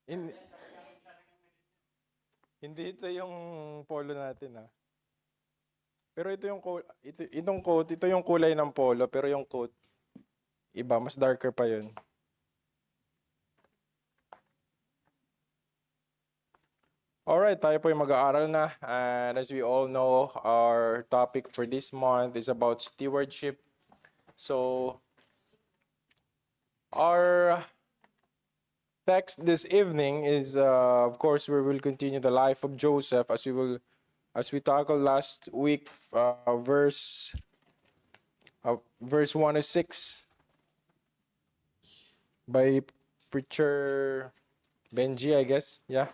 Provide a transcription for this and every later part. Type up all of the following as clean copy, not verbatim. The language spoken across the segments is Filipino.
Hindi, hindi ito yung polo natin, ah. Pero ito yung itong coat, ito yung kulay ng polo, pero yung coat iba, mas darker pa yun. Alright, tayo po yung mag-aaral na. And as we all know, our topic for this month is about stewardship. So, our text this evening is, of course, we will continue the life of Joseph as we tackled last week, verse 1 to 6 by preacher Benji, I guess. Yeah.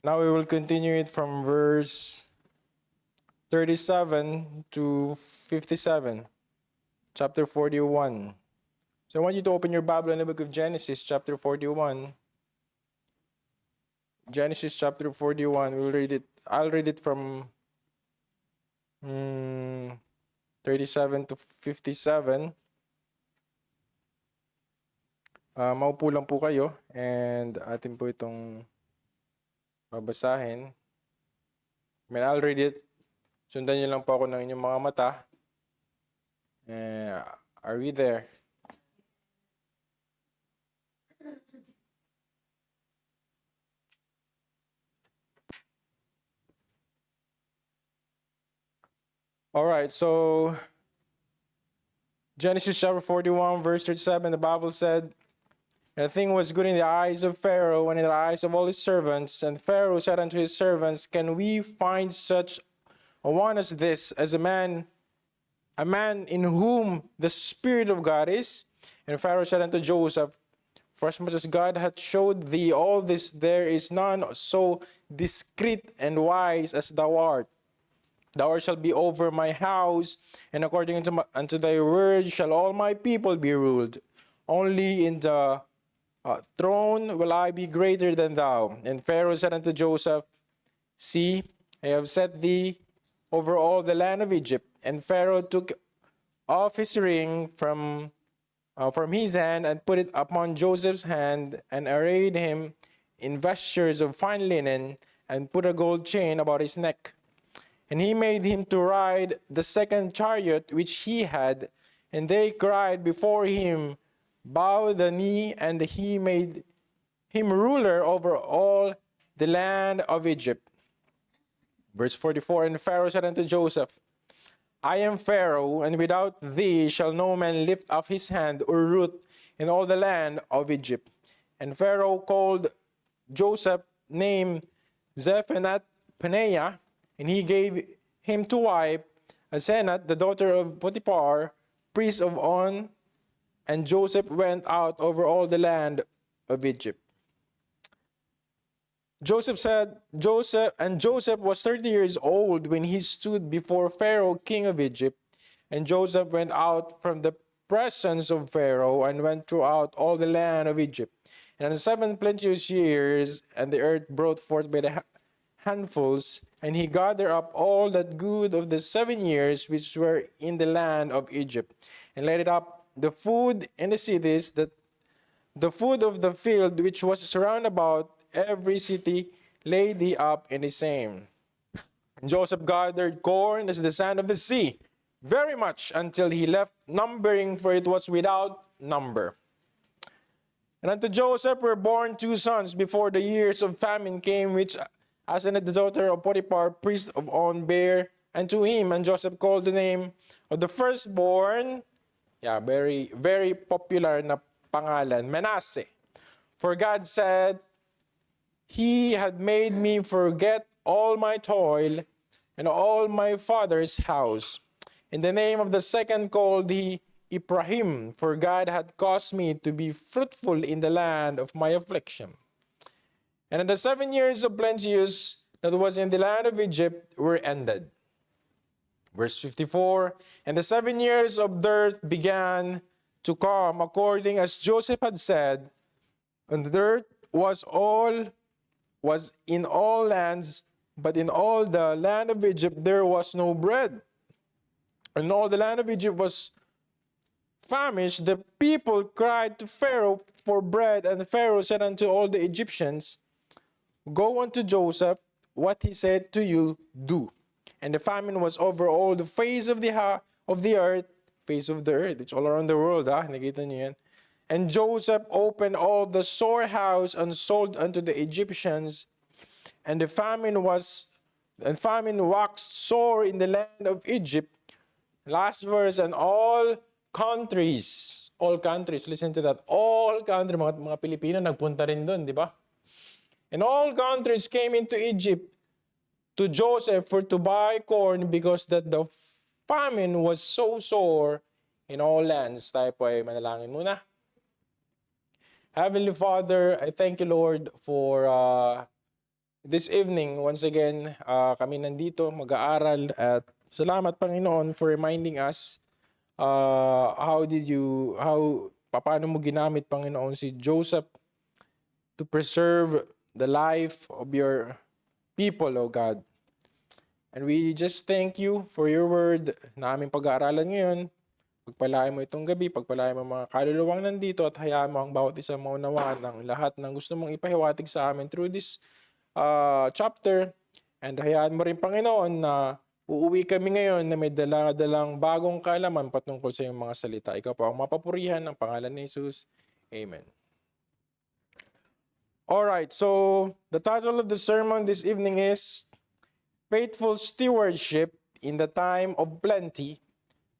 Now we will continue it from verse 37 to 57, chapter 41. So I want you to open your Bible in the book of Genesis, chapter 41. Genesis chapter 41, we'll read it. I'll read it from 37 to 57. Maupo lang po kayo and atin po itong babasahin. I'll read it. Sundan niyo lang po ako ng inyong mga mata. Are we there? All right, so Genesis chapter 41, verse 37, the Bible said, "And the thing was good in the eyes of Pharaoh and in the eyes of all his servants. And Pharaoh said unto his servants, Can we find such a one as this, as a man in whom the Spirit of God is? And Pharaoh said unto Joseph, For as much as God hath showed thee all this, there is none so discreet and wise as thou art. Thou shalt be over my house, and according unto thy word shall all my people be ruled. Only in the throne will I be greater than thou." And Pharaoh said unto Joseph, "See, I have set thee over all the land of Egypt." And Pharaoh took off his ring from his hand and put it upon Joseph's hand, and arrayed him in vestures of fine linen, and put a gold chain about his neck. And he made him to ride the second chariot which he had, and they cried before him, Bow the knee, and he made him ruler over all the land of Egypt. Verse 44, And Pharaoh said unto Joseph, I am Pharaoh, and without thee shall no man lift up his hand or root in all the land of Egypt. And Pharaoh called Joseph name Zephanath-Paneah, and he gave him to wife Asenath, the daughter of Potiphar, priest of On. And Joseph went out over all the land of Egypt. Joseph was 30 years old when he stood before Pharaoh, king of Egypt. And Joseph went out from the presence of Pharaoh and went throughout all the land of Egypt. And in 7 plenteous years, and the earth brought forth by the handfuls, and he gathered up all that good of the 7 years which were in the land of Egypt, and laid it up the food in the cities, that the food of the field which was surround about every city laid he up in the same. And Joseph gathered corn as the sand of the sea, very much, until he left numbering, for it was without number. And unto Joseph were born 2 sons before the years of famine came, which Asenath, the daughter of Potiphar, priest of On, bare unto him. And Joseph called the name of the firstborn, very, very popular na pangalan, Manasseh. For God said, He had made me forget all my toil and all my father's house. In the name of the second called he Ephraim, for God had caused me to be fruitful in the land of my affliction. And in the 7 years of plenteous that was in the land of Egypt were ended. Verse 54, And the 7 years of dearth began to come, according as Joseph had said, and the dearth was in all lands, but in all the land of Egypt there was no bread. And all the land of Egypt was famished, the people cried to Pharaoh for bread, and Pharaoh said unto all the Egyptians, Go unto Joseph, what he said to you, do. And the famine was over all the face of the earth, face of the earth. It's all around the world, nakita niyo yan. And Joseph opened all the storehouse and sold unto the Egyptians, and the famine waxed sore in the land of Egypt. Last verse, and all countries, listen to that, all countries, mga Pilipino nagpunta rin doon, di ba? And all countries came into Egypt to Joseph for to buy corn, because that the famine was so sore in all lands. Tayo po ay manalangin muna. Heavenly Father, I thank you, Lord, for this evening. Once again, kami nandito mag-aaral, at salamat, Panginoon, for reminding us paano mo ginamit, Panginoon, si Joseph to preserve the life of your people, O God. And we just thank you for your word na aming pag-aaralan ngayon. Pagpalain mo itong gabi, pagpalain mo mga kaluluwang nandito, at hayaan mo ang bawat isang maunawaan ng lahat ng gusto mong ipahiwatig sa amin through this chapter. And hayaan mo rin, Panginoon, na uuwi kami ngayon na may dalang bagong kaalaman patungkol sa iyong mga salita. Ikaw po ang mapapurihan ng pangalan ni Jesus. Amen. Alright, so the title of the sermon this evening is Faithful Stewardship in the Time of Plenty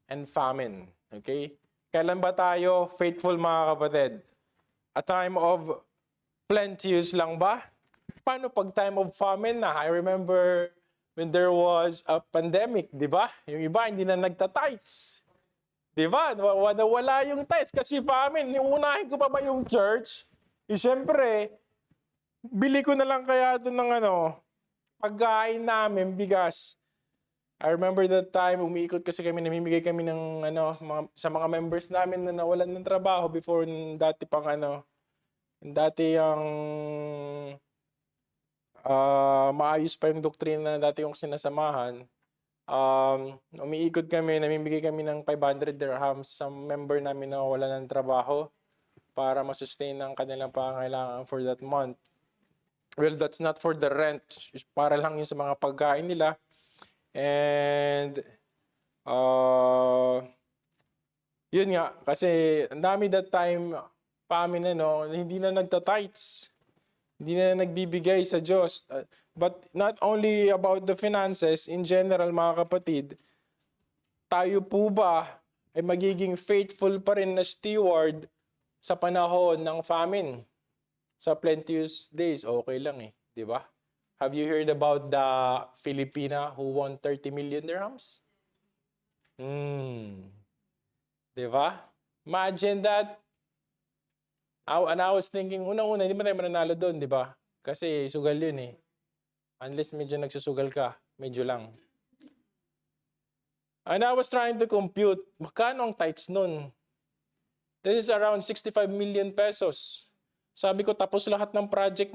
and Famine. Okay? Kailan ba tayo faithful, mga kapatid? A time of plenteous lang ba? Paano pag time of famine na? I remember when there was a pandemic, di ba? Yung iba hindi na nagta-tithes. Di ba? Wala yung tithes kasi famine. Unahin ko pa ba yung church? Siyempre, bili ko na lang kaya ito ng pagkain namin, bigas. I remember that time, umiikot kasi kami, namimigay kami ng sa mga members namin na nawalan ng trabaho before, dati pang dati ang maayos pa yung doktrina na dati yung sinasamahan. Umiikot kami, namimigay kami ng 500 dirhams sa member namin na wala ng trabaho para masustain ang kanilang pangangailangan for that month. Well, that's not for the rent. Para lang yun sa mga pagkain nila. And, yun nga, kasi ang dami that time, famine, hindi na nagta-tithes. Hindi na nagbibigay sa Diyos. But not only about the finances, in general, mga kapatid, tayo po ba ay magiging faithful pa rin na steward sa panahon ng famine? Sa plenteous days, okay lang di ba? Have you heard about the Filipina who won 30 million dirhams? Di ba? Imagine that. And I was thinking, unang-una, hindi ba tayo mananalo doon, di ba? Kasi sugal yun Unless medyo nagsusugal ka, medyo lang. And I was trying to compute, magkano ang tithes nun? This is around 65 million pesos. Sabi ko, tapos lahat ng project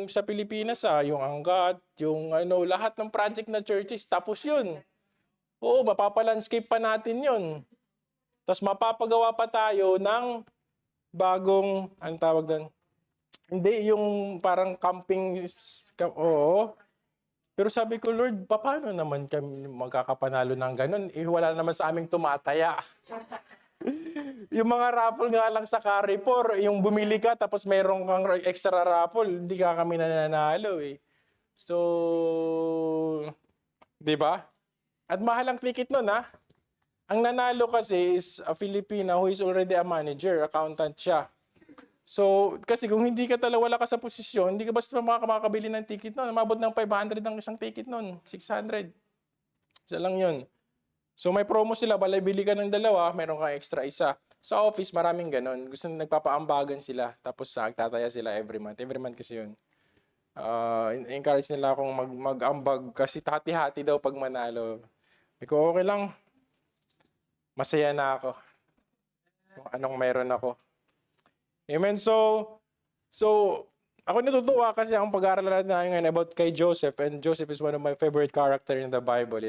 sa Pilipinas, yung Angat, yung lahat ng project na churches, tapos yun. Oo, mapapalandscape pa natin yun. Tapos mapapagawa pa tayo ng bagong, anong tawag doon? Hindi, yung parang camping, oo. Pero sabi ko, Lord, paano naman kami magkakapanalo ng ganun? Wala naman sa aming tumataya. Yung mga raffle nga lang sa Carrefour, yung bumili ka tapos mayroong kang extra raffle, hindi ka kami nananalo So, di ba? At mahal ang ticket nun Ang nanalo kasi is a Filipina who is already a manager, accountant siya. So, kasi kung hindi ka wala ka sa posisyon, hindi ka basta makakabili ng ticket nun. Umabot ng 500 ang isang ticket nun, 600. Isa lang yun. So may promo sila, balay bili ka ng dalawa, meron kang extra isa. Sa office, maraming ganon. Gusto nagpapaambagan sila, tapos nagtataya sila every month. Every month kasi yun. Encourage nila akong mag-ambag kasi hati-hati daw pag manalo. Biko, okay lang. Masaya na ako. Kung anong meron ako. Amen. So ako natutuwa kasi ang pag-aaral natin ngayon about kay Joseph. And Joseph is one of my favorite character in the Bible,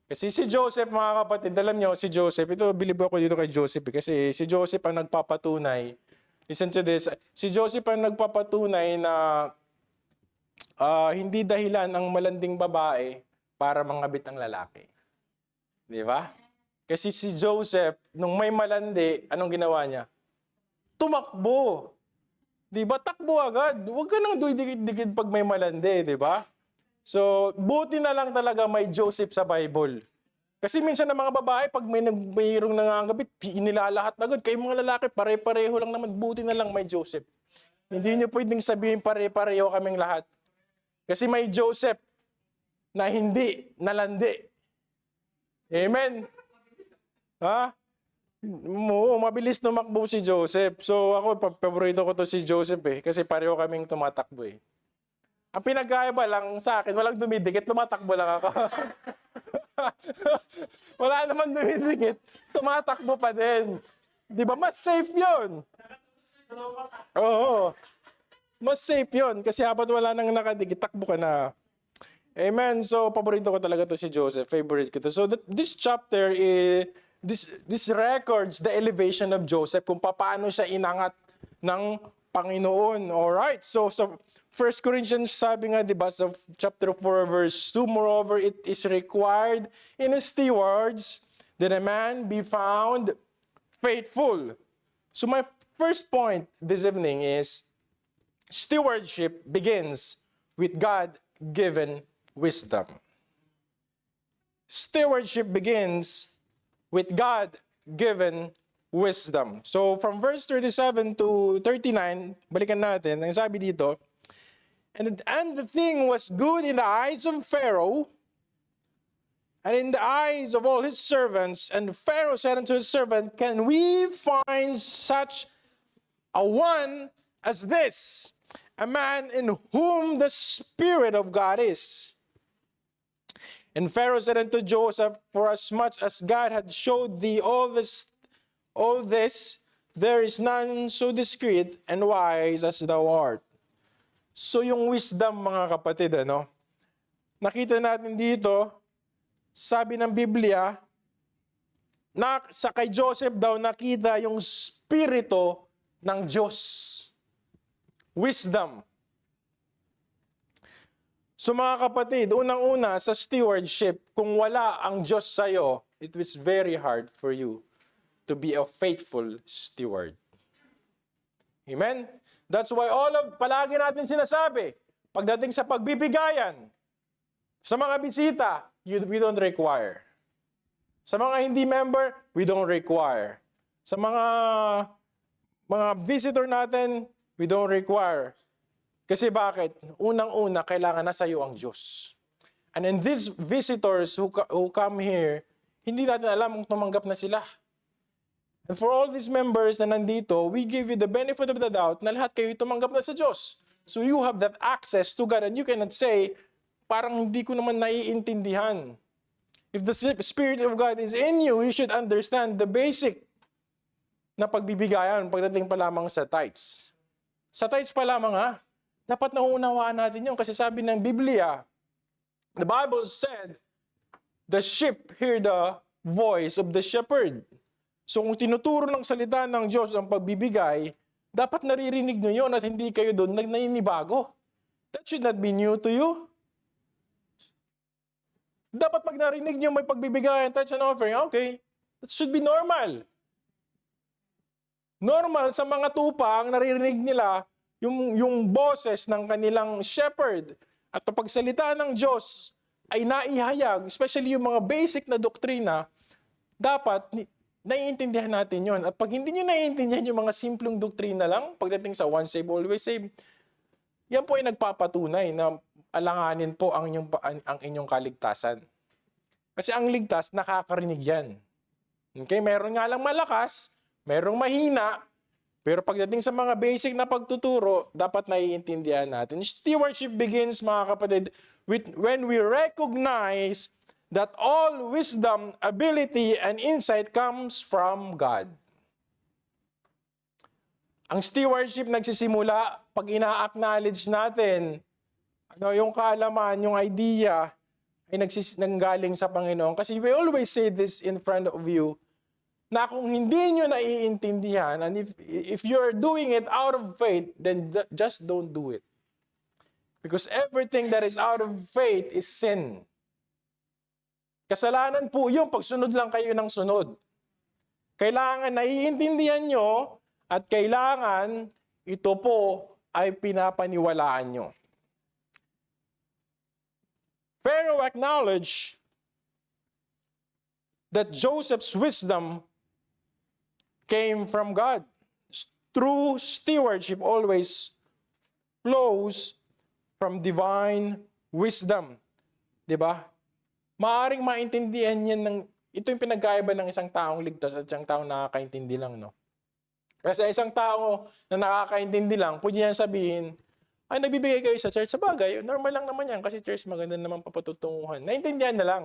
Kasi si Joseph, mga kapatid, alam niyo, si Joseph, ito, believe ako dito kay Joseph, kasi si Joseph ang nagpapatunay, listen to this, si Joseph ang nagpapatunay na hindi dahilan ang malanding babae para mangabit ng lalaki. Di ba? Kasi si Joseph, nung may malandi, anong ginawa niya? Tumakbo. Di ba? Takbo agad. Huwag ka nang dikit-dikit pag may malandi, di ba? So, buti na lang talaga may Joseph sa Bible. Kasi minsan ng mga babae, pag mayroong nangangabit, inilalahat agad. Kayo mga lalaki, pare-pareho lang naman. Buti na lang may Joseph. Hindi niyo pwedeng sabihin pare-pareho kaming lahat. Kasi may Joseph na hindi nalandi. Amen? Ha? Mabilis tumakbo si Joseph. So ako, paborito ko to si Joseph kasi pareho kaming tumatakbo eh. Ang pinagkaiba lang sa akin, walang dumidikit, tumatakbo lang ako. Wala naman dumidikit, tumatakbo pa din. Di ba? Mas safe yun. Oo. Mas safe yun. Kasi habang wala nang nakadikit, takbo ka na. Amen. So, paborito ko talaga to si Joseph. Favorite ko to. So, this chapter, this records the elevation of Joseph, kung paano siya inangat ng Panginoon. Alright. So 1 Corinthians, sabi nga, diba, sa chapter 4, verse 2, moreover, it is required in stewards that a man be found faithful. So my first point this evening is, stewardship begins with God-given wisdom. Stewardship begins with God-given wisdom. So from verse 37 to 39, balikan natin, ang sabi dito, and the thing was good in the eyes of Pharaoh, and in the eyes of all his servants. And Pharaoh said unto his servant, can we find such a one as this, a man in whom the Spirit of God is? And Pharaoh said unto Joseph, for as much as God had showed thee all this, there is none so discreet and wise as thou art. So yung wisdom, mga kapatid, nakita natin dito, sabi ng Biblia, na sa kay Joseph daw nakita yung spirito ng Diyos. Wisdom. So mga kapatid, unang-una sa stewardship, kung wala ang Diyos sa'yo, it was very hard for you to be a faithful steward. Amen? That's why palagi natin sinasabi, pagdating sa pagbibigayan, sa mga bisita, we don't require. Sa mga hindi member, we don't require. Sa mga visitor natin, we don't require. Kasi bakit? Unang-una, kailangan nasa iyo ang Diyos. And then these visitors who come here, hindi natin alam kung tumanggap na sila. And for all these members na nandito, we give you the benefit of the doubt na lahat kayo tumanggap na sa Diyos. So you have that access to God and you cannot say, parang hindi ko naman naiintindihan. If the Spirit of God is in you, you should understand the basic na pagbibigayan pagdating pa lamang sa tithes. Sa tithes pa lamang dapat nauunawaan natin yun kasi sabi ng Biblia, the Bible said, the sheep hear the voice of the shepherd. So kung tinuturo ng salita ng Diyos ang pagbibigay, dapat naririnig nyo yun at hindi kayo doon naninibago. That should not be new to you. Dapat pag narinig nyo may pagbibigay, tithes and offering, okay, that should be normal. Normal sa mga tupa ang naririnig nila yung boses ng kanilang shepherd. At kapag salita ng Diyos ay naihayag, especially yung mga basic na doktrina, dapat naiintindihan natin yon. At pag hindi nyo naiintindihan yung mga simpleng doktrina lang, pagdating sa once saved, always saved, yan po ay nagpapatunay na alanganin po ang inyong kaligtasan. Kasi ang ligtas, nakakarinig yan. Okay? Meron nga lang malakas, merong mahina, pero pagdating sa mga basic na pagtuturo, dapat naiintindihan natin. Stewardship begins, mga kapatid, when we recognize that all wisdom, ability, and insight comes from God. Ang stewardship nagsisimula pag ina-acknowledge natin yung kaalaman, yung idea, ay nanggaling sa Panginoon. Kasi we always say this in front of you, na kung hindi nyo naiintindihan, and if you're doing it out of faith, then just don't do it. Because everything that is out of faith is sin. Kasalanan po yung pagsunod lang kayo ng sunod. Kailangan naiintindihan nyo at kailangan ito po ay pinapaniwalaan nyo. Pharaoh acknowledged that Joseph's wisdom came from God. True stewardship always flows from divine wisdom. Diba? Maaring maintindihan yan ito yung pinagkaiba ng isang taong ligtas at isang taong nakakaintindi lang, no? Kasi isang tao na nakakaintindi lang, pwede yan sabihin, ay, nagbibigay kayo sa church. Sa bagay, normal lang naman yan kasi church maganda naman papatutunguhan. Naintindihan na lang.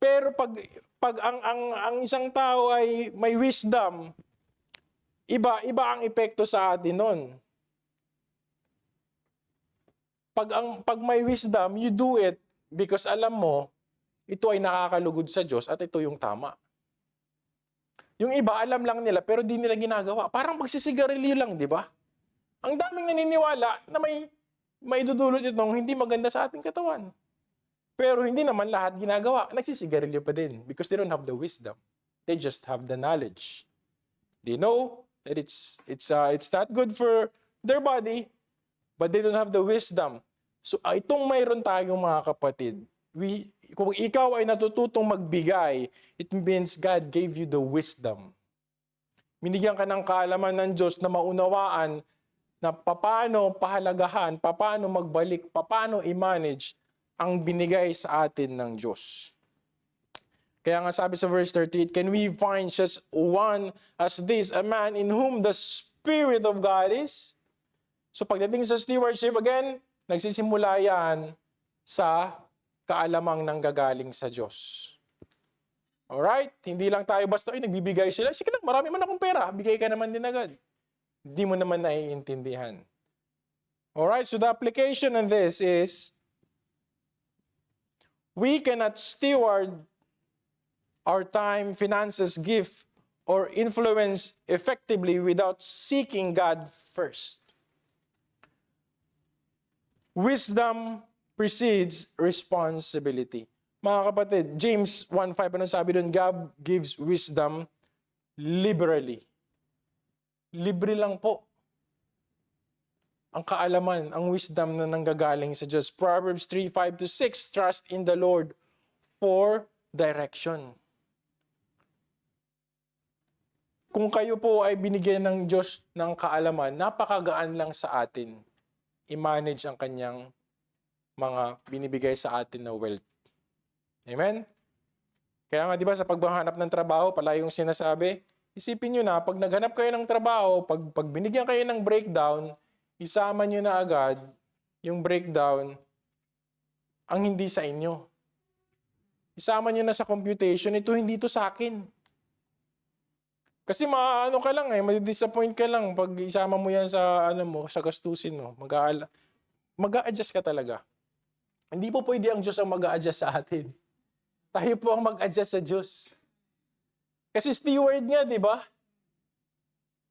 Pero pag ang isang tao ay may wisdom, iba ang epekto sa atin nun. Pag may wisdom, you do it because alam mo, ito ay nakakalugod sa Diyos at ito yung tama. Yung iba, alam lang nila pero di nila ginagawa. Parang magsisigarilyo lang, di ba? Ang daming naniniwala na may dudulot itong hindi maganda sa ating katawan. Pero hindi naman lahat ginagawa. Nagsisigarilyo pa din because they don't have the wisdom. They just have the knowledge. They know that it's not good for their body, but they don't have the wisdom. So itong mayroon tayong mga kapatid, kung ikaw ay natututong magbigay, it means God gave you the wisdom. Binigyan ka ng kaalaman ng Diyos na maunawaan na paano pahalagahan, paano magbalik, paano i-manage ang binigay sa atin ng Diyos. Kaya nga sabi sa verse 38, can we find such one as this, a man in whom the Spirit of God is? So pagdating sa stewardship, again, nagsisimula yan sa kaalamang nanggagaling sa Diyos. Alright? Hindi lang tayo basta, nagbibigay sila. Sige lang, marami man akong pera. Bigay ka naman din agad. Hindi mo naman naiintindihan. Alright? So the application on this is, we cannot steward our time, finances, gift, or influence effectively without seeking God first. Wisdom precedes responsibility. Mga kapatid, James 1:5, ano sabi doon? God gives wisdom liberally. Libre lang po ang kaalaman, ang wisdom na nanggagaling sa Diyos. Proverbs 3:5-6, trust in the Lord for direction. Kung kayo po ay binigyan ng Diyos ng kaalaman, napakagaan lang sa atin i-manage ang kanyang mga binibigay sa atin na wealth. Amen? Kaya nga, di ba, sa paghahanap ng trabaho, pala yung sinasabi, isipin nyo na, pag naghanap kayo ng trabaho, pag binigyan kayo ng breakdown, isama nyo na agad yung breakdown ang hindi sa inyo. Isama nyo na sa computation, ito hindi to sa akin. Kasi maano ka lang ma-disappoint ka lang pag isama mo yan sa sa gastusin mo. Mag-a-adjust ka talaga. Hindi po pwede ang Diyos ang mag-a-adjust sa atin. Tayo po ang mag-adjust sa Diyos. Kasi steward nga, di ba?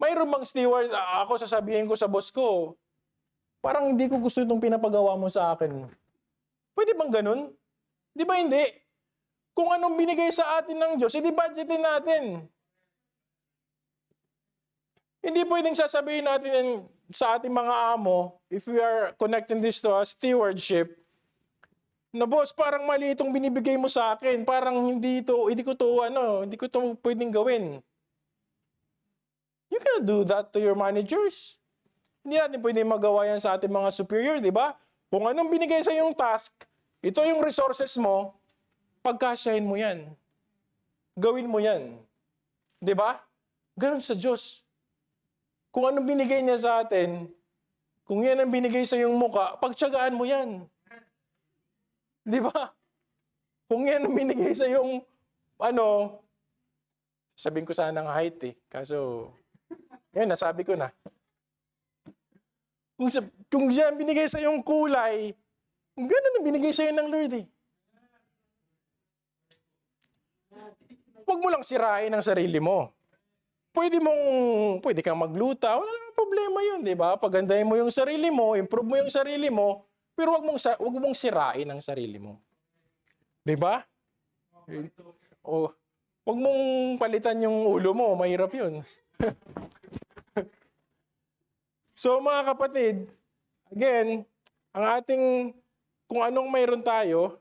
Mayroon bang steward, ako sasabihin ko sa boss ko, parang hindi ko gusto itong pinapagawa mo sa akin. Pwede bang ganun? Di ba hindi? Kung anong binigay sa atin ng Diyos, edi budgetin natin. Hindi pwedeng sasabihin natin sa ating mga amo, if we are connecting this to a stewardship, na boss, parang mali itong binibigay mo sa akin. Parang hindi ko to pwedeng gawin. You cannot do that to your managers. Hindi natin pwedeng magawa yan sa ating mga superior, di ba? Kung anong binigay sa yung task, ito yung resources mo, pagkasyahin mo yan. Gawin mo yan. Di ba? Ganun sa Diyos. Kung anong binigay niya sa atin, kung yan ang binigay sa yung muka, pagtiyagaan mo yan. Di ba? Kung yan ang binigay sa yung, sabihin ko sana ng height kaso, yan, nasabi ko na. Kung yan binigay sa yung kulay, Ganun ang binigay sa'yo ng Lord eh. Huwag mo lang sirain ang sarili mo. Pwede kang magluta, wala namang problema yun, di ba? Pagandahin mo yung sarili mo, improve mo yung sarili mo, pero wag mong sirain ang sarili mo. Di ba? O, wag mong palitan yung ulo mo, mahirap yun. So mga kapatid, again, kung anong mayroon tayo,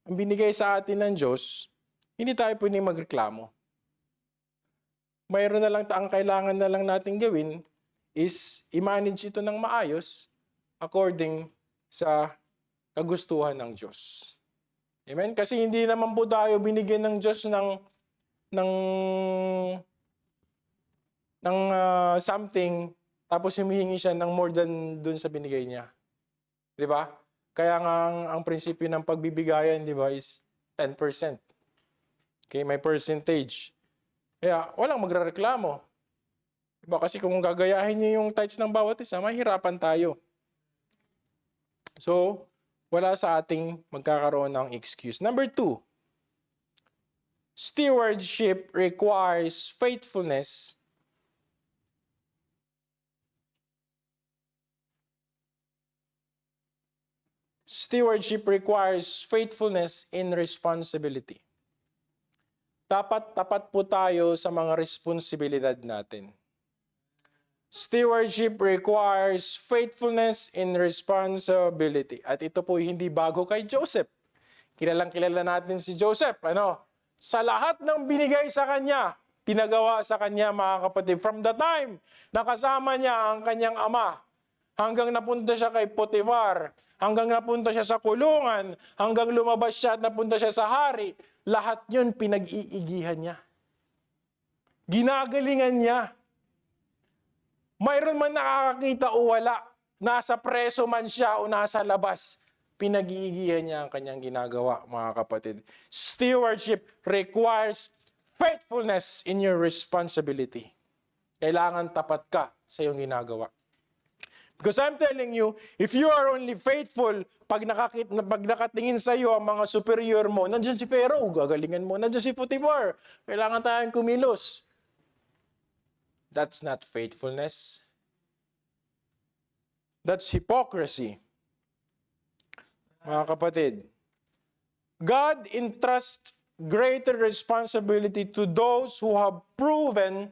ang binigay sa atin ng Diyos, hindi tayo pwedeng magreklamo. Mayroon na lang, ang kailangan na lang natin gawin is i-manage ito ng maayos according sa kagustuhan ng Diyos. Amen? Kasi hindi naman po tayo binigyan ng Diyos ng something tapos humihingi siya ng more than dun sa binigay niya. Di ba? Kaya nga ang prinsipyo ng pagbibigayan, di ba, is 10%. Okay, may percentage. Kaya walang magrereklamo. Diba? Kasi kung gagayahin niyo yung tithes ng bawat isa, mahirapan tayo. So, wala sa ating magkakaroon ng excuse. Number 2, stewardship requires faithfulness. Stewardship requires faithfulness in responsibility. Tapat po tayo sa mga responsibilidad natin. Stewardship requires faithfulness in responsibility. At ito po hindi bago kay Joseph. Kilalang-kilala natin si Joseph. Sa lahat ng binigay sa kanya, pinagawa sa kanya, mga kapatid. From the time na kasama niya ang kanyang ama, hanggang napunta siya kay Potiphar, hanggang napunta siya sa kulungan, hanggang lumabas siya at napunta siya sa hari, lahat yun pinag-iigihan niya. Ginagalingan niya. Mayroon man nakakakita o wala, nasa preso man siya o nasa labas, pinag-iigihan niya ang kanyang ginagawa, mga kapatid. Stewardship requires faithfulness in your responsibility. Kailangan tapat ka sa iyong ginagawa. Because I'm telling you, if you are only faithful, pag nakatingin sa iyo ang mga superior mo, nandiyan si Pharaoh, gagalingan mo, nandiyan si Potiphar, kailangan tayong kumilos. That's not faithfulness. That's hypocrisy. Mga kapatid, God entrusts greater responsibility to those who have proven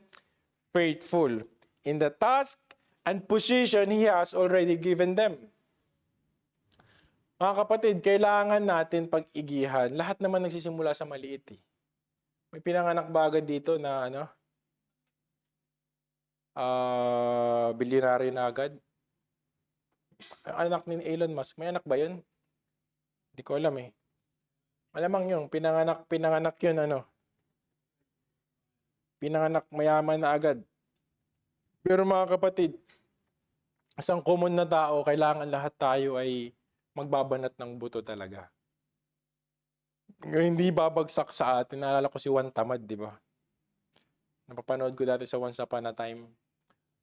faithful in the task and position He has already given them. Mga kapatid, kailangan natin pag-igihan. Lahat naman nagsisimula sa maliit eh. May pinanganak ba agad dito na bilyonaryo na agad? Anak ni Elon Musk, may anak ba yun? Hindi ko alam eh. Malamang yun, pinanganak yun pinanganak mayaman na agad. Pero mga kapatid, isang common na tao, kailangan lahat tayo ay magbabanat ng buto talaga. Hindi babagsak sa atin. Naalala ko si Juan Tamad, di ba? Napapanood ko dati sa Once Upon a Time.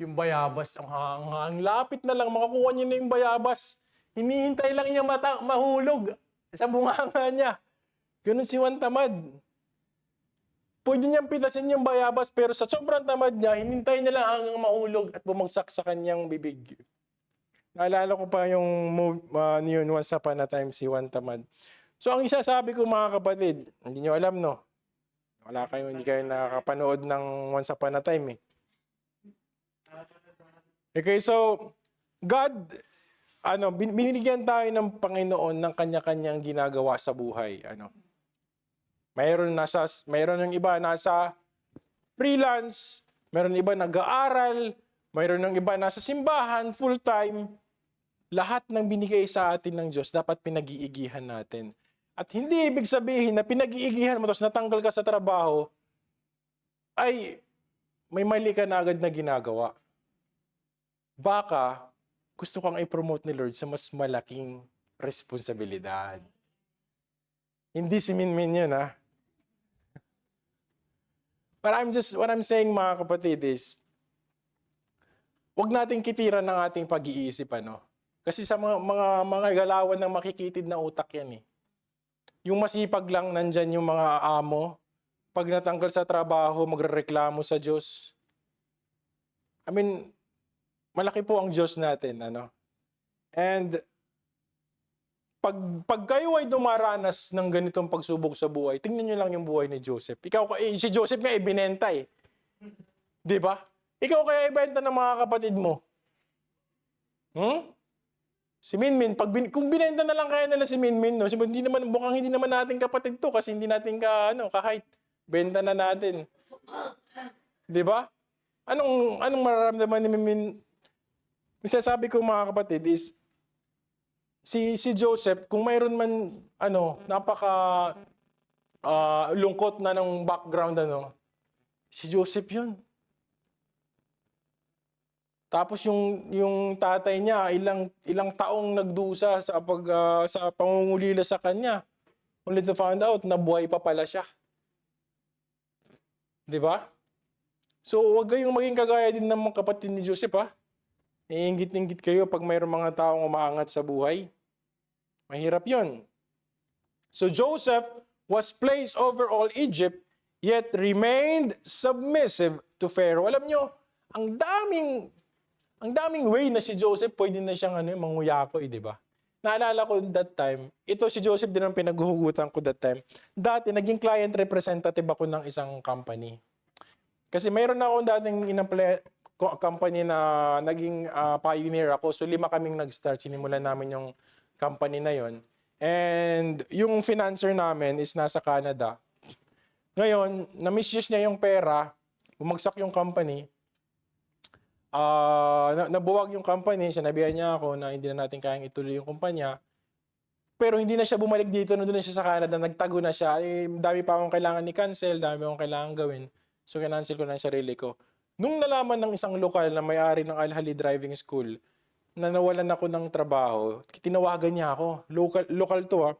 Yung bayabas, ang lapit na lang, makakuha niya na yung bayabas. Hinihintay lang niya mahulog sa bunganga niya. Ganun si Juan Tamad. Pwede niyang pitasin yung bayabas, pero sa sobrang tamad niya, hinintay niya lang hanggang mahulog at bumagsak sa kanyang bibig. Naalala ko pa yung yun, Once Upon a Time, si Juan Tamad. So ang isasabi ko, mga kapatid, hindi nyo alam, no? Hindi kayo nakakapanood ng Once Upon a Time eh. Okay, so God, binigyan tayo ng Panginoon ng kanya-kanyang ginagawa sa buhay. Mayroon yung iba nasa freelance, mayroon iba nag-aaral, mayroon yung iba nasa simbahan, full-time. Lahat ng binigay sa atin ng Diyos, dapat pinag-iigihan natin. At hindi ibig sabihin na pinag-iigihan mo, tapos natanggal ka sa trabaho, ay may mali ka na agad na ginagawa. Baka, gusto kang i-promote ni Lord sa mas malaking responsibilidad. Hindi si Minmin yun, ha? But what I'm saying, mga kapatid, is, huwag nating kitiran ng ating pag-iisip, Kasi sa mga galawan ng makikitid na utak yan eh. Yung masipag lang nandyan yung mga amo, pag natanggal sa trabaho, magrereklamo sa Diyos. I mean, malaki po ang Diyos natin, ano? And pag kayo ay dumaranas ng ganitong pagsubok sa buhay, tingnan nyo lang yung buhay ni Joseph. Si Joseph nga ibinenta eh. Di ba? Ikaw kaya ibenta ng mga kapatid mo. Si Minmin, kung binenta na lang kaya nila si Minmin, no? Mukhang hindi naman natin kapatid to kasi hindi natin ka-height. Benta na natin. Di ba? Anong mararamdaman ni Minmin? Sasabi ko mga kapatid is, si Joseph, kung mayroon man, napaka lungkot na ng background, si Joseph yun. Tapos yung tatay niya, ilang taong nagdusa sa pangungulila sa kanya. Only to find out na buhay pa pala siya. 'Di ba? So, huwag kayong maging kagaya din ng mga kapatid ni Joseph, ha? Iinggit-inggit kayo pag mayroong mga taong umaangat sa buhay. Mahirap 'yon. So Joseph was placed over all Egypt, yet remained submissive to Pharaoh. Alam nyo, ang daming way na si Joseph pwede na siyang manguyako, di ba? Naalala ko that time, ito si Joseph din ang pinaghuhugutan ko that time. Dati, naging client representative ako ng isang company. Kasi mayroon na akong dating company na naging pioneer ako. So 5 kaming nag-start. Sinimulan namin yung company na yon. And yung financer namin is nasa Canada. Ngayon, na-misuse niya yung pera, bumagsak yung company, nabuwag yung company, sinabihan niya ako na hindi na natin kayang ituloy yung kumpanya. Pero hindi na siya bumalik dito, nandun na siya sa Canada, nagtago na siya. Dami pa akong kailangan i-cancel, dami akong kailangan gawin. So, kinancel ko na yung sarili ko. Nung nalaman ng isang lokal na may-ari ng Al-Hali Driving School, na nawalan ako ng trabaho, tinawagan niya ako. Local to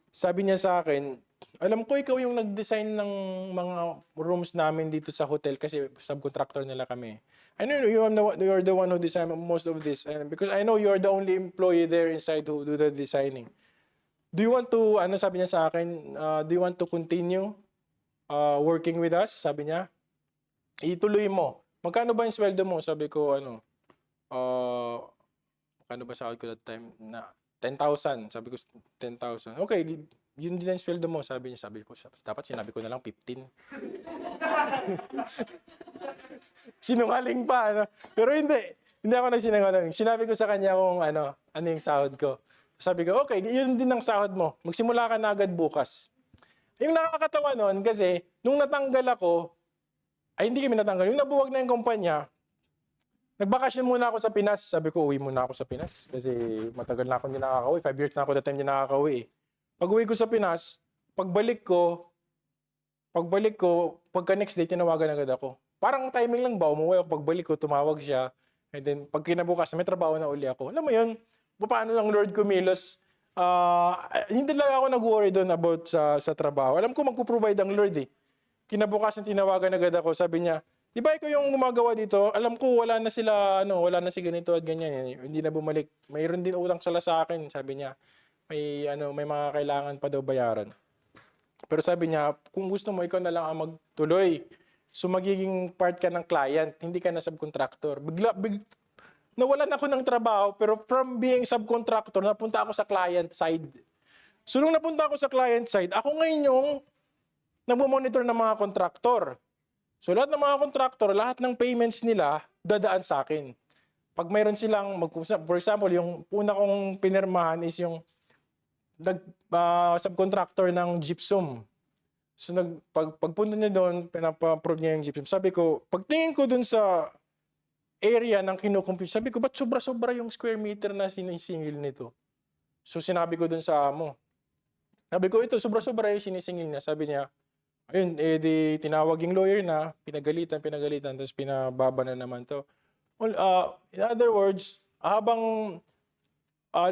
Sabi niya sa akin, alam ko ikaw yung nag-design ng mga rooms namin dito sa hotel kasi subcontractor nila kami. I know you're the one who designed most of this, and because I know you're the only employee there inside who do the designing. Do you want to, sabi niya sa akin, do you want to continue working with us? Sabi niya, ituloy mo. Magkano ba yung sweldo mo? Sabi ko, magkano ba sahod ko that time? 10,000. Sabi ko, 10,000. Okay, yun din ang sweldo mo. Sabi niya, dapat sinabi ko na lang 15. Sinungaling pa, Pero hindi ako nagsinungaling. Sinabi ko sa kanya kung ano yung sahod ko. Sabi ko, okay, yun din ang sahod mo. Magsimula ka na agad bukas. Yung nakakatawa nun, kasi, nung natanggal ako, hindi kami natanggal. Yung nabuwag na yung kumpanya, nagbakasyon muna ako sa Pinas. Sabi ko, uwi muna ako sa Pinas. Kasi matagal na akong hindi nakakauwi. 5 years na ako that time hindi nakakauwi. Pag uwi ko sa Pinas, pagbalik ko, pagka next day, tinawagan agad ako. Parang timing lang ba, umuwi ako, pagbalik ko, tumawag siya. And then, pag kinabukas, may trabaho na uli ako. Alam mo yun, paano lang Lord kumilos? Hindi lang ako nag-worry doon about sa trabaho. Alam ko magpo-provide ang Lord eh. Kinabukasan tinawagan agad ako, sabi niya, di ba ikaw yung gumagawa dito? Alam ko wala na si ganito at ganyan. Hindi na bumalik. Mayroon din utang sila sa akin, sabi niya. May mga kailangan pa daw bayaran. Pero sabi niya, kung gusto mo, ikaw na lang ang magtuloy. So magiging part ka ng client, hindi ka na subcontractor. Nawalan ako ng trabaho, pero from being subcontractor, napunta ako sa client side. So nung napunta ako sa client side, ako ngayon yung nagmo-monitor ng mga kontraktor. So lahat ng mga kontraktor, lahat ng payments nila, dadaan sa akin. Pag mayroon silang, for example, yung una kong pinirmahan is yung subcontractor ng gypsum. So pagpunta niya doon, pinapa-approve niya yung gypsum. Sabi ko, pagtingin ko doon sa area ng kinukumpute, sabi ko, ba't sobra-sobra yung square meter na sinisingil nito? So sinabi ko doon sa amo. Sabi ko, ito, sobra-sobra yung sinisingil niya. Sabi niya, ayun, di tinawag yung lawyer na, pinagalitan, tapos pinababa na naman to. Well, in other words, habang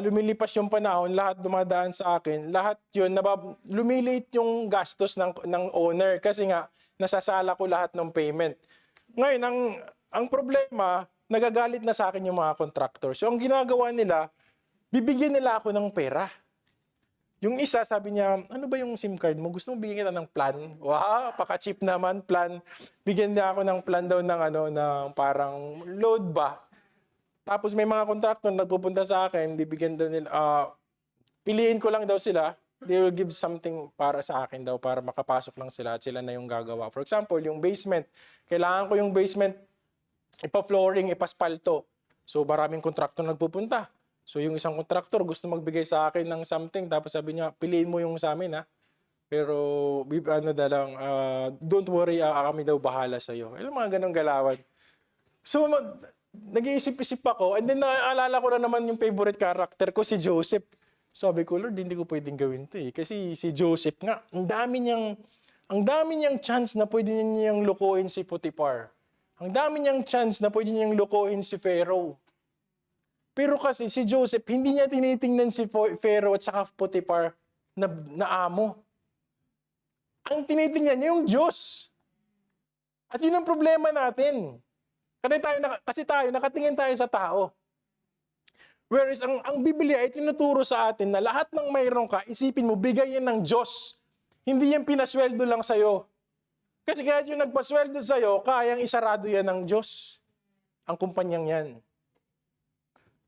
lumilipas yung panahon, lahat dumadaan sa akin, lahat yun, lumiliit yung gastos ng owner kasi nga, nasasala ko lahat ng payment. Ngayon, ang problema, nagagalit na sa akin yung mga contractors. So, ang ginagawa nila, bibigyan nila ako ng pera. Yung isa, sabi niya, ano ba yung SIM card mo? Gusto mo bigyan kita ng plan? Wow, paka-cheap naman, plan. Bigyan niya ako ng plan daw ng, ng parang load ba? Tapos may mga contractor nagpupunta sa akin, bibigyan daw nila, piliin ko lang daw sila. They will give something para sa akin daw, para makapasok lang sila at sila na yung gagawa. For example, yung basement. Kailangan ko yung basement, ipa-flooring, ipaspalto. So maraming contractor nagpupunta. So yung isang contractor gusto magbigay sa akin ng something, tapos sabi niya, piliin mo yung sa amin ha. Pero don't worry, kami daw bahala sa iyo. Alam mga ganong galawan. So nag-iisip-isip ako, and then naalala ko na naman yung favorite character ko, si Joseph. Sabi ko, Lord, hindi ko pwedeng gawin 'to eh. Kasi si Joseph nga, ang dami niyang chance na pwede niyang lukuhin si Potiphar. Ang dami niyang chance na pwede niyang lukuhin si Pharaoh. Pero kasi si Joseph, hindi niya tinitingnan si Pharaoh at saka Potiphar na amo. Ang tinitingnan niya yung Diyos. At yun ang problema natin. Kasi tayo, nakatingin tayo sa tao. Whereas ang Biblia ay tinuturo sa atin na lahat ng mayroon ka, isipin mo, bigay yan ng Diyos. Hindi yan pinasweldo lang sa'yo. Kasi kahit yung nagpasweldo sa'yo, kayang isarado yan ng Diyos. Ang kumpanyang yan.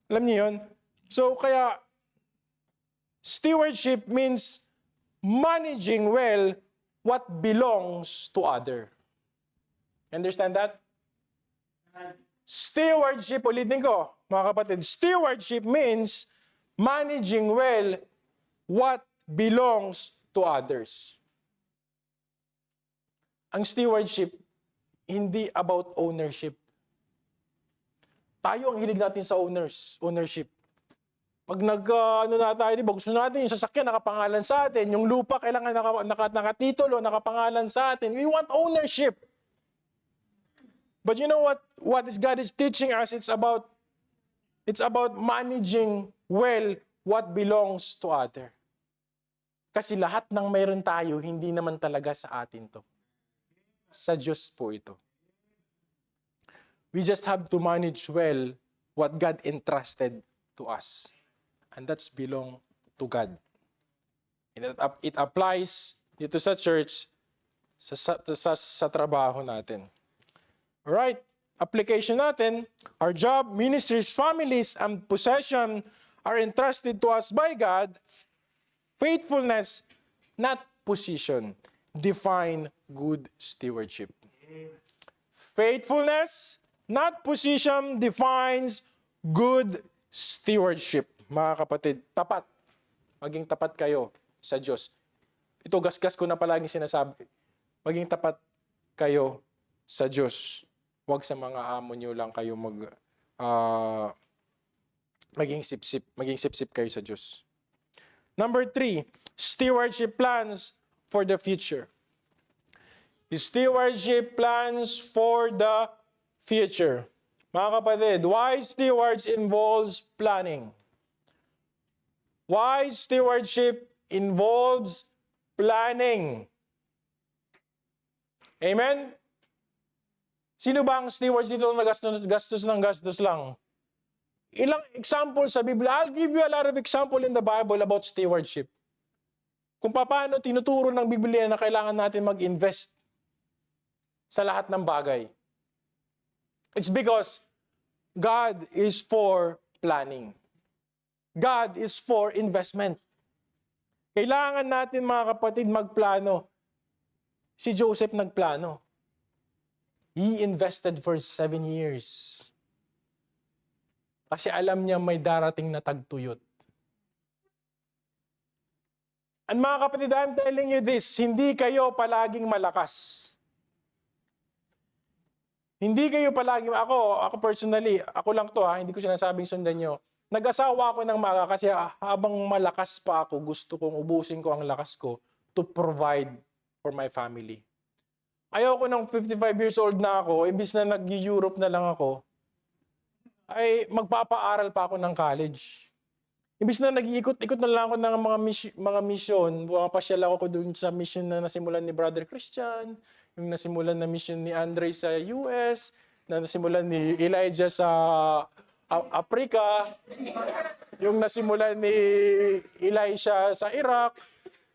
Alam niyo yun? So kaya, stewardship means managing well what belongs to other. Understand that? Stewardship, ulitin ko, mga kapatid, stewardship means managing well what belongs to others. Ang stewardship, hindi about ownership. Tayo ang hilig natin sa ownership. Pag na tayo, di ba, gusto natin yung sasakyan nakapangalan sa atin, yung lupa kailangan nakatitulo, nakapangalan sa atin. We want ownership. But you know what God is teaching us? It's about managing well what belongs to other. Kasi lahat ng mayroon tayo, hindi naman talaga sa atin to. Sa Diyos po ito. We just have to manage well what God entrusted to us. And that's belong to God. And it applies dito sa church, sa trabaho natin. Alright, application natin, our job, ministries, families, and possession are entrusted to us by God. Faithfulness, not position, define good stewardship. Faithfulness, not position, defines good stewardship. Mga kapatid, tapat. Maging tapat kayo sa Diyos. Ito, gasgas ko na palagi sinasabi. Maging tapat kayo sa Diyos. Huwag sa mga amo nyo lang kayo maging sip-sip kayo sa Diyos. Number 3, stewardship plans for the future. Stewardship plans for the future. Mga kapatid, wise stewards involves planning. Wise stewardship involves planning. Amen? Sino ba ang stewards dito na gastos lang? Ilang example sa Biblia. I'll give you a lot of example in the Bible about stewardship. Kung paano tinuturo ng Biblia na kailangan natin mag-invest sa lahat ng bagay. It's because God is for planning. God is for investment. Kailangan natin, mga kapatid, magplano. Si Joseph nagplano. He invested for 7 years. Kasi alam niya may darating na tagtuyot. And mga kapatid, I'm telling you this, hindi kayo palaging malakas. Hindi kayo palaging, ako personally, ako lang to hindi ko sinasabing sundan nyo. Nag-asawa ako ng maaga kasi habang malakas pa ako, gusto kong ubusin ko ang lakas ko to provide for my family. Ayoko ng 55 years old na ako, imbis na nag-Europe na lang ako, ay magpapaaral pa ako ng college. Imbis na nag-iikot-ikot na lang ako ng mga mission, pasyal ako doon sa mission na nasimulan ni Brother Christian, yung nasimulan na mission ni Andre sa US, na nasimulan ni Elijah sa Africa, yung nasimulan ni Elisha sa Iraq.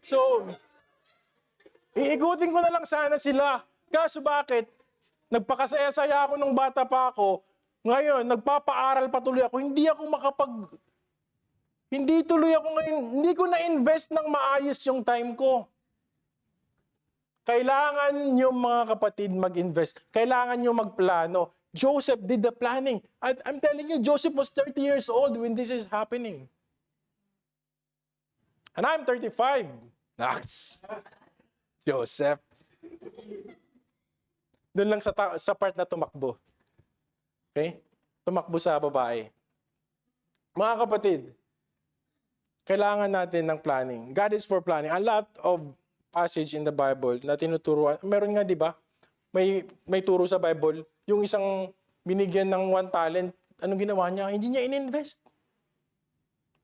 So, iikutin ko na lang sana sila. Kaso bakit? Nagpakasaya-saya ako nung bata pa ako. Ngayon, nagpapaaral patuloy ako. Hindi tuloy ako ngayon. Hindi ko na-invest ng maayos yung time ko. Kailangan nyo mga kapatid mag-invest. Kailangan nyo magplano. Joseph did the planning. I'm telling you, Joseph was 30 years old when this is happening. And I'm 35. Nice. Joseph. Doon lang sa part na tumakbo. Okay? Tumakbo sa babae. Mga kapatid, kailangan natin ng planning. God is for planning. A lot of passage in the Bible na tinuturuan. Meron nga, di ba? May turo sa Bible. Yung isang binigyan ng 1 talent, anong ginawa niya? Hindi niya in-invest.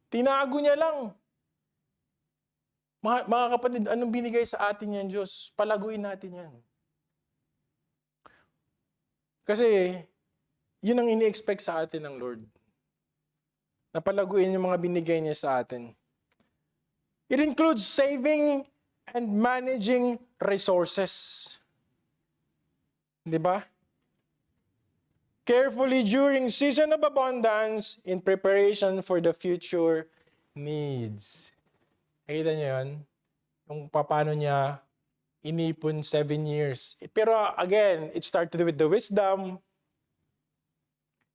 Tinago niya lang. Mga kapatid, anong binigay sa atin yan, Diyos? Palaguin natin yan. Kasi, yun ang ini-expect sa atin ng Lord. Napalaguin yung mga binigay niya sa atin. It includes saving and managing resources. Di ba? Carefully during season of abundance in preparation for the future needs. Nakita niyo yun? Kung paano niya inipon 7 years. Pero again, it started with the wisdom.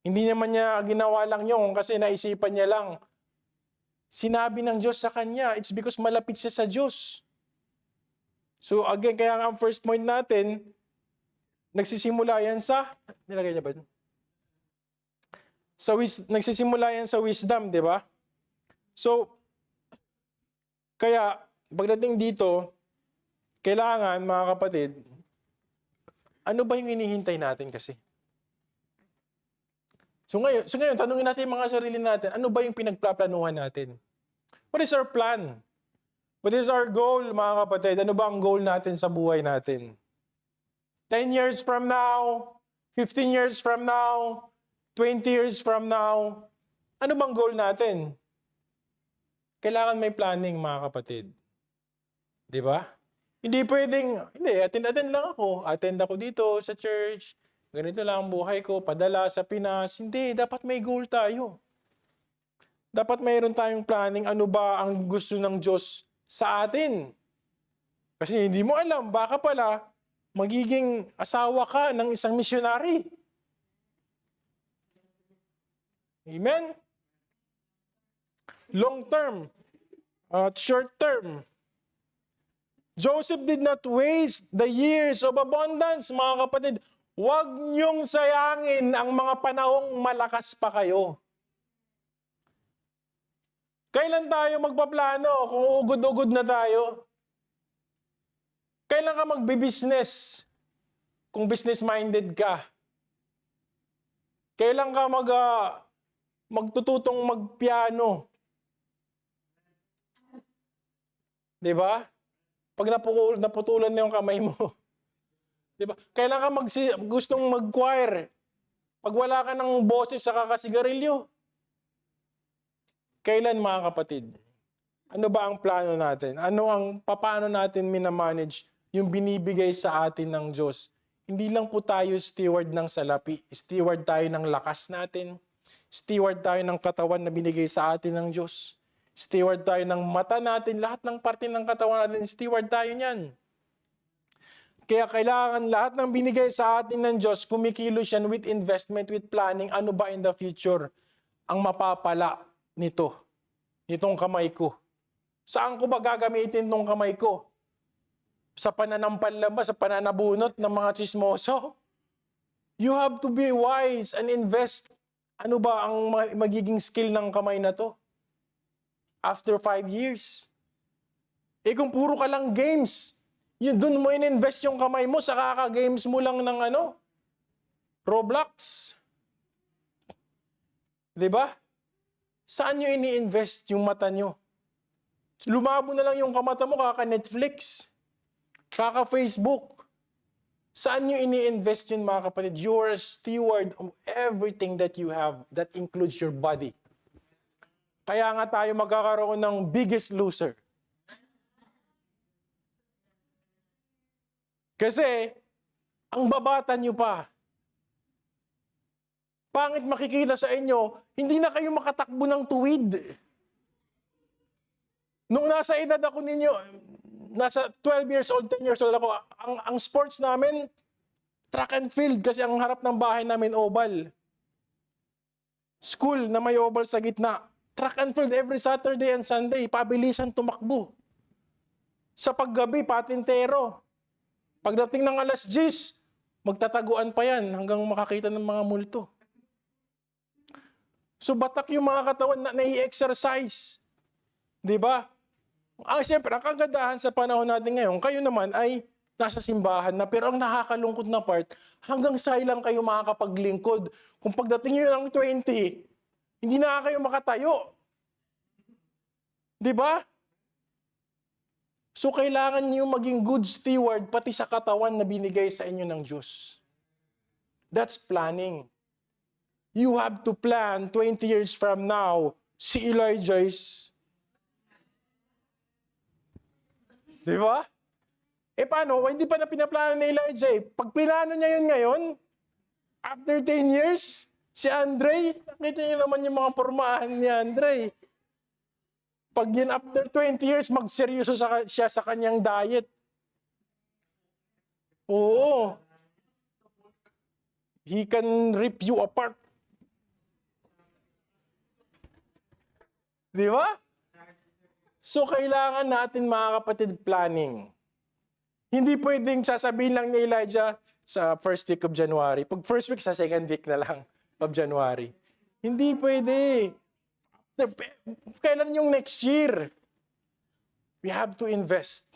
Hindi naman niya ginawa lang yun kasi naisipan niya lang. Sinabi ng Diyos sa kanya, it's because malapit siya sa Diyos. So again, kaya nga ang first point natin, nagsisimula yan sa, nilagay niya ba? Nagsisimula yan sa wisdom, di ba? So, kaya, pagdating dito, kailangan, mga kapatid, ano ba yung hinihintay natin kasi? So ngayon, tanungin natin mga sarili natin, ano ba yung pinagplaplanuhan natin? What is our plan? What is our goal, mga kapatid? Ano ba ang goal natin sa buhay natin? 10 years from now, 15 years from now, 20 years from now, ano bang goal natin? Kailangan may planning, mga kapatid. Di ba? Hindi pwedeng, attend lang ako. Attend ako dito sa church. Ganito lang ang buhay ko, padala sa Pinas. Hindi, dapat may goal tayo. Dapat mayroon tayong planning ano ba ang gusto ng Diyos sa atin. Kasi hindi mo alam, baka pala magiging asawa ka ng isang misyonary. Amen? Long term at short term. Joseph did not waste the years of abundance, mga kapatid. Huwag niyong sayangin ang mga panahong malakas pa kayo. Kailan tayo magpaplano kung ugod-ugod na tayo? Kailan ka magbi-business kung business-minded ka? Kailan ka magtututong magpiano? Diba? Pag naputulan na yung kamay mo. Diba? Kailan ka gustong mag-choir? Pag wala ka ng boses sa kakasigarilyo. Kailan, mga kapatid? Ano ba ang plano natin? Paano natin minamanage yung binibigay sa atin ng Diyos? Hindi lang po tayo steward ng salapi. Steward tayo ng lakas natin. Steward tayo ng katawan na binigay sa atin ng Diyos. Steward tayo ng mata natin. Lahat ng parte ng katawan natin, steward tayo niyan. Kaya kailangan lahat ng binigay sa atin ng Diyos, kumikilos yan with investment, with planning. Ano ba in the future ang mapapala nitong kamay ko? Saan ko ba gagamitin itong kamay ko? Sa pananampal lang ba? Sa pananabunot ng mga chismoso? You have to be wise and invest. Ano ba ang magiging skill ng kamay na to? After 5 years. Kung puro ka lang games, doon mo in-invest yung kamay mo sa kaka-games mo lang ng Roblox. Diba? Saan nyo ini-invest yung mata nyo? Lumabo na lang yung kamata mo, kaka-Netflix, kaka-Facebook. Saan nyo ini-invest yun, mga kapatid? You are a steward of everything that you have. That includes your body. Kaya nga tayo magkakaroon ng biggest loser. Kasi, ang babata nyo pa. Pangit makikita sa inyo, hindi na kayo makatakbo ng tuwid. Nung nasa edad ako ninyo, nasa 12 years old, 10 years old ako, ang sports namin, track and field kasi ang harap ng bahay namin oval. School na may oval sa gitna. Track and field every Saturday and Sunday. Pabilisan tumakbo. Sa paggabi, patintero. Pagdating ng alas 10, magtataguan pa yan hanggang makakita ng mga multo. So batak yung mga katawan na nai-exercise. Di ba? Siyempre, ang kagandahan sa panahon natin ngayon, kayo naman ay nasa simbahan na, pero ang nakakalungkot na part, hanggang lang kayo makakapaglingkod. Kung pagdating nyo ng 20, hindi na kayo makatayo. Di ba? So kailangan niyo maging good steward pati sa katawan na binigay sa inyo ng Diyos. That's planning. You have to plan 20 years from now, si Elijah is... Di ba? Paano? Hindi pa na pinaplano ni Elijah eh. Pag pinano niya yun ngayon, after 10 years, si Andre, nakita niyo naman yung mga pormahan ni Andre. Pag yun after 20 years, magseryoso siya sa kanyang diet. Oo. He can rip you apart. Di ba? So, kailangan natin, mga kapatid, planning. Hindi pwedeng sasabihin lang ni Elijah sa first week of January. Pag first week, sa second week na lang of January. Hindi pwede. Kailan yung next year? We have to invest.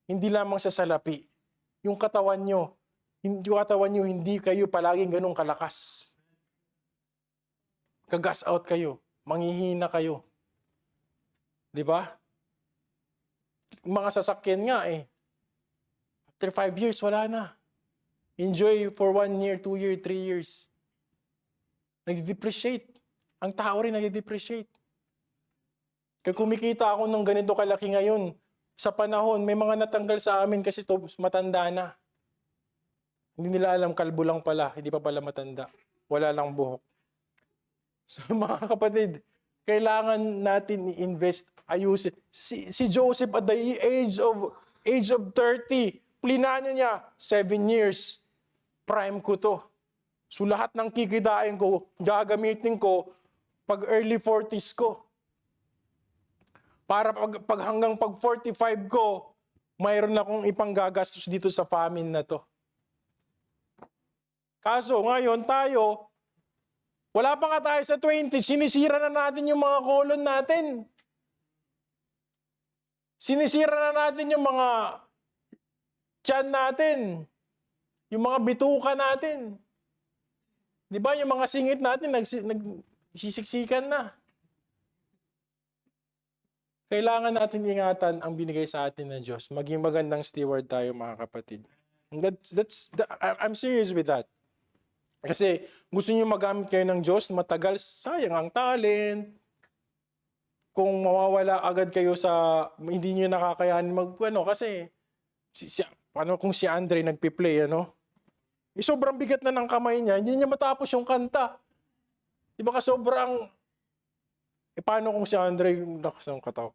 Hindi lamang sa salapi. Yung katawan nyo, hindi kayo palaging ganun kalakas. Kagas out kayo. Manghihina kayo. Di ba? Mga sasakyan nga eh. After 5 years, wala na. Enjoy for 1 year, 2 years, 3 years. Nag-depreciate. Ang tao rin nag-depreciate. Kaya kumikita ako ng ganito kalaki ngayon, sa panahon, may mga natanggal sa amin kasi to, matanda na. Hindi nila alam, kalbo lang pala. Hindi pa pala matanda. Wala lang buhok. So mga kapatid, kailangan natin i-invest, ayusin. Si Joseph at the age of 30, plinano niya, 7 years, prime ko to. So lahat ng kikidain ko, gagamitin ko pag early 40s ko. Para pag hanggang pag 45 ko, mayroon akong ipanggagastos dito sa famine na to. Kaso ngayon tayo, wala pa nga tayo sa 20, sinisira na natin yung mga kolon natin. Sinisira na natin yung mga tiyan natin. Yung mga bituka natin. Di ba? Yung mga singit natin, nagsisiksikan na. Kailangan natin ingatan ang binigay sa atin ng Diyos. Maging magandang steward tayo, mga kapatid. I'm serious with that. Kasi gusto niyo magamit kayo ng Diyos, matagal, sayang ang talent. Kung mawawala agad kayo sa, hindi niyo nakakayanin kasi, kung si Andre nagpi-play, sobrang bigat na ng kamay niya, hindi niya matapos yung kanta. Di ba sobrang, paano kung si Andre yung lakas ng kataw?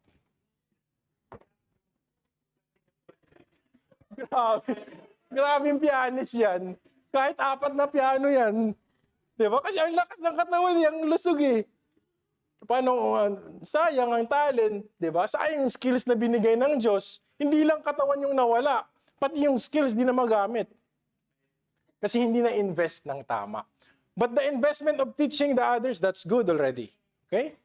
Grabe yung pianist yan. Kahit 4 na piano yan. Di ba? Kasi ang lakas ng katawan, yung lusog eh. Paano, sayang ang talent, di ba? Sayang yung skills na binigay ng Diyos. Hindi lang katawan yung nawala, pati yung skills di na magamit. Kasi hindi na invest ng tama. But the investment of teaching the others, that's good already. Okay?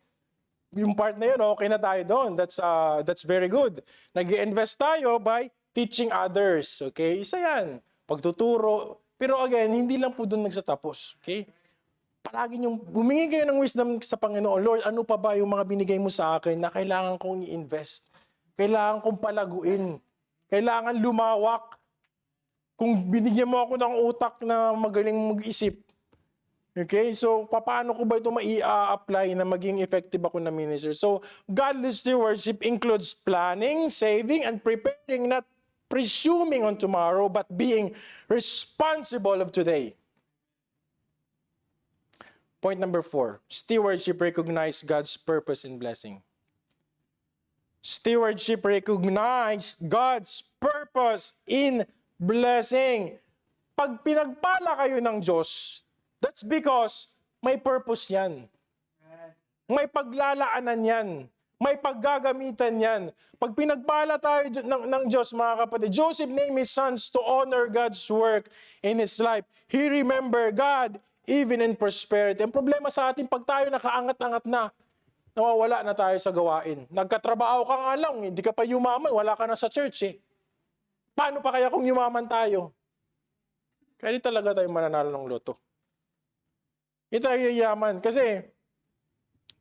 Yung part na yun, okay na tayo doon. That's very good. Nag-invest tayo by teaching others. Okay? Isa yan. Pagtuturo. Pero again, hindi lang po doon nagsatapos. Okay? Palagi niyong humingi kayo ng wisdom sa Panginoon. Lord, ano pa ba yung mga binigay mo sa akin na kailangan kong i-invest? Kailangan kong palaguin. Kailangan lumawak. Kung binigyan mo ako ng utak na magaling mag-isip, okay, so paano ko ba ito mai-apply na maging effective ako na minister? So, godly stewardship includes planning, saving, and preparing, not presuming on tomorrow, but being responsible of today. Point number 4, stewardship recognize God's purpose and blessing. Stewardship recognize God's purpose in blessing. Pag pinagpala kayo ng Diyos, that's because may purpose yan. May paglalaanan yan. May paggagamitan yan. Pag pinagpala tayo ng Diyos, mga kapatid, Joseph named his sons to honor God's work in his life. He remembered God even in prosperity. Ang problema sa atin, pag tayo nakaangat-angat na, nawawala na tayo sa gawain. Nagkatrabaho ka nga lang, hindi ka pa yumaman, wala ka na sa church eh. Paano pa kaya kung yumaman tayo? Kaya di talaga tayo mananalo ng loto. Hindi tayo yayaman kasi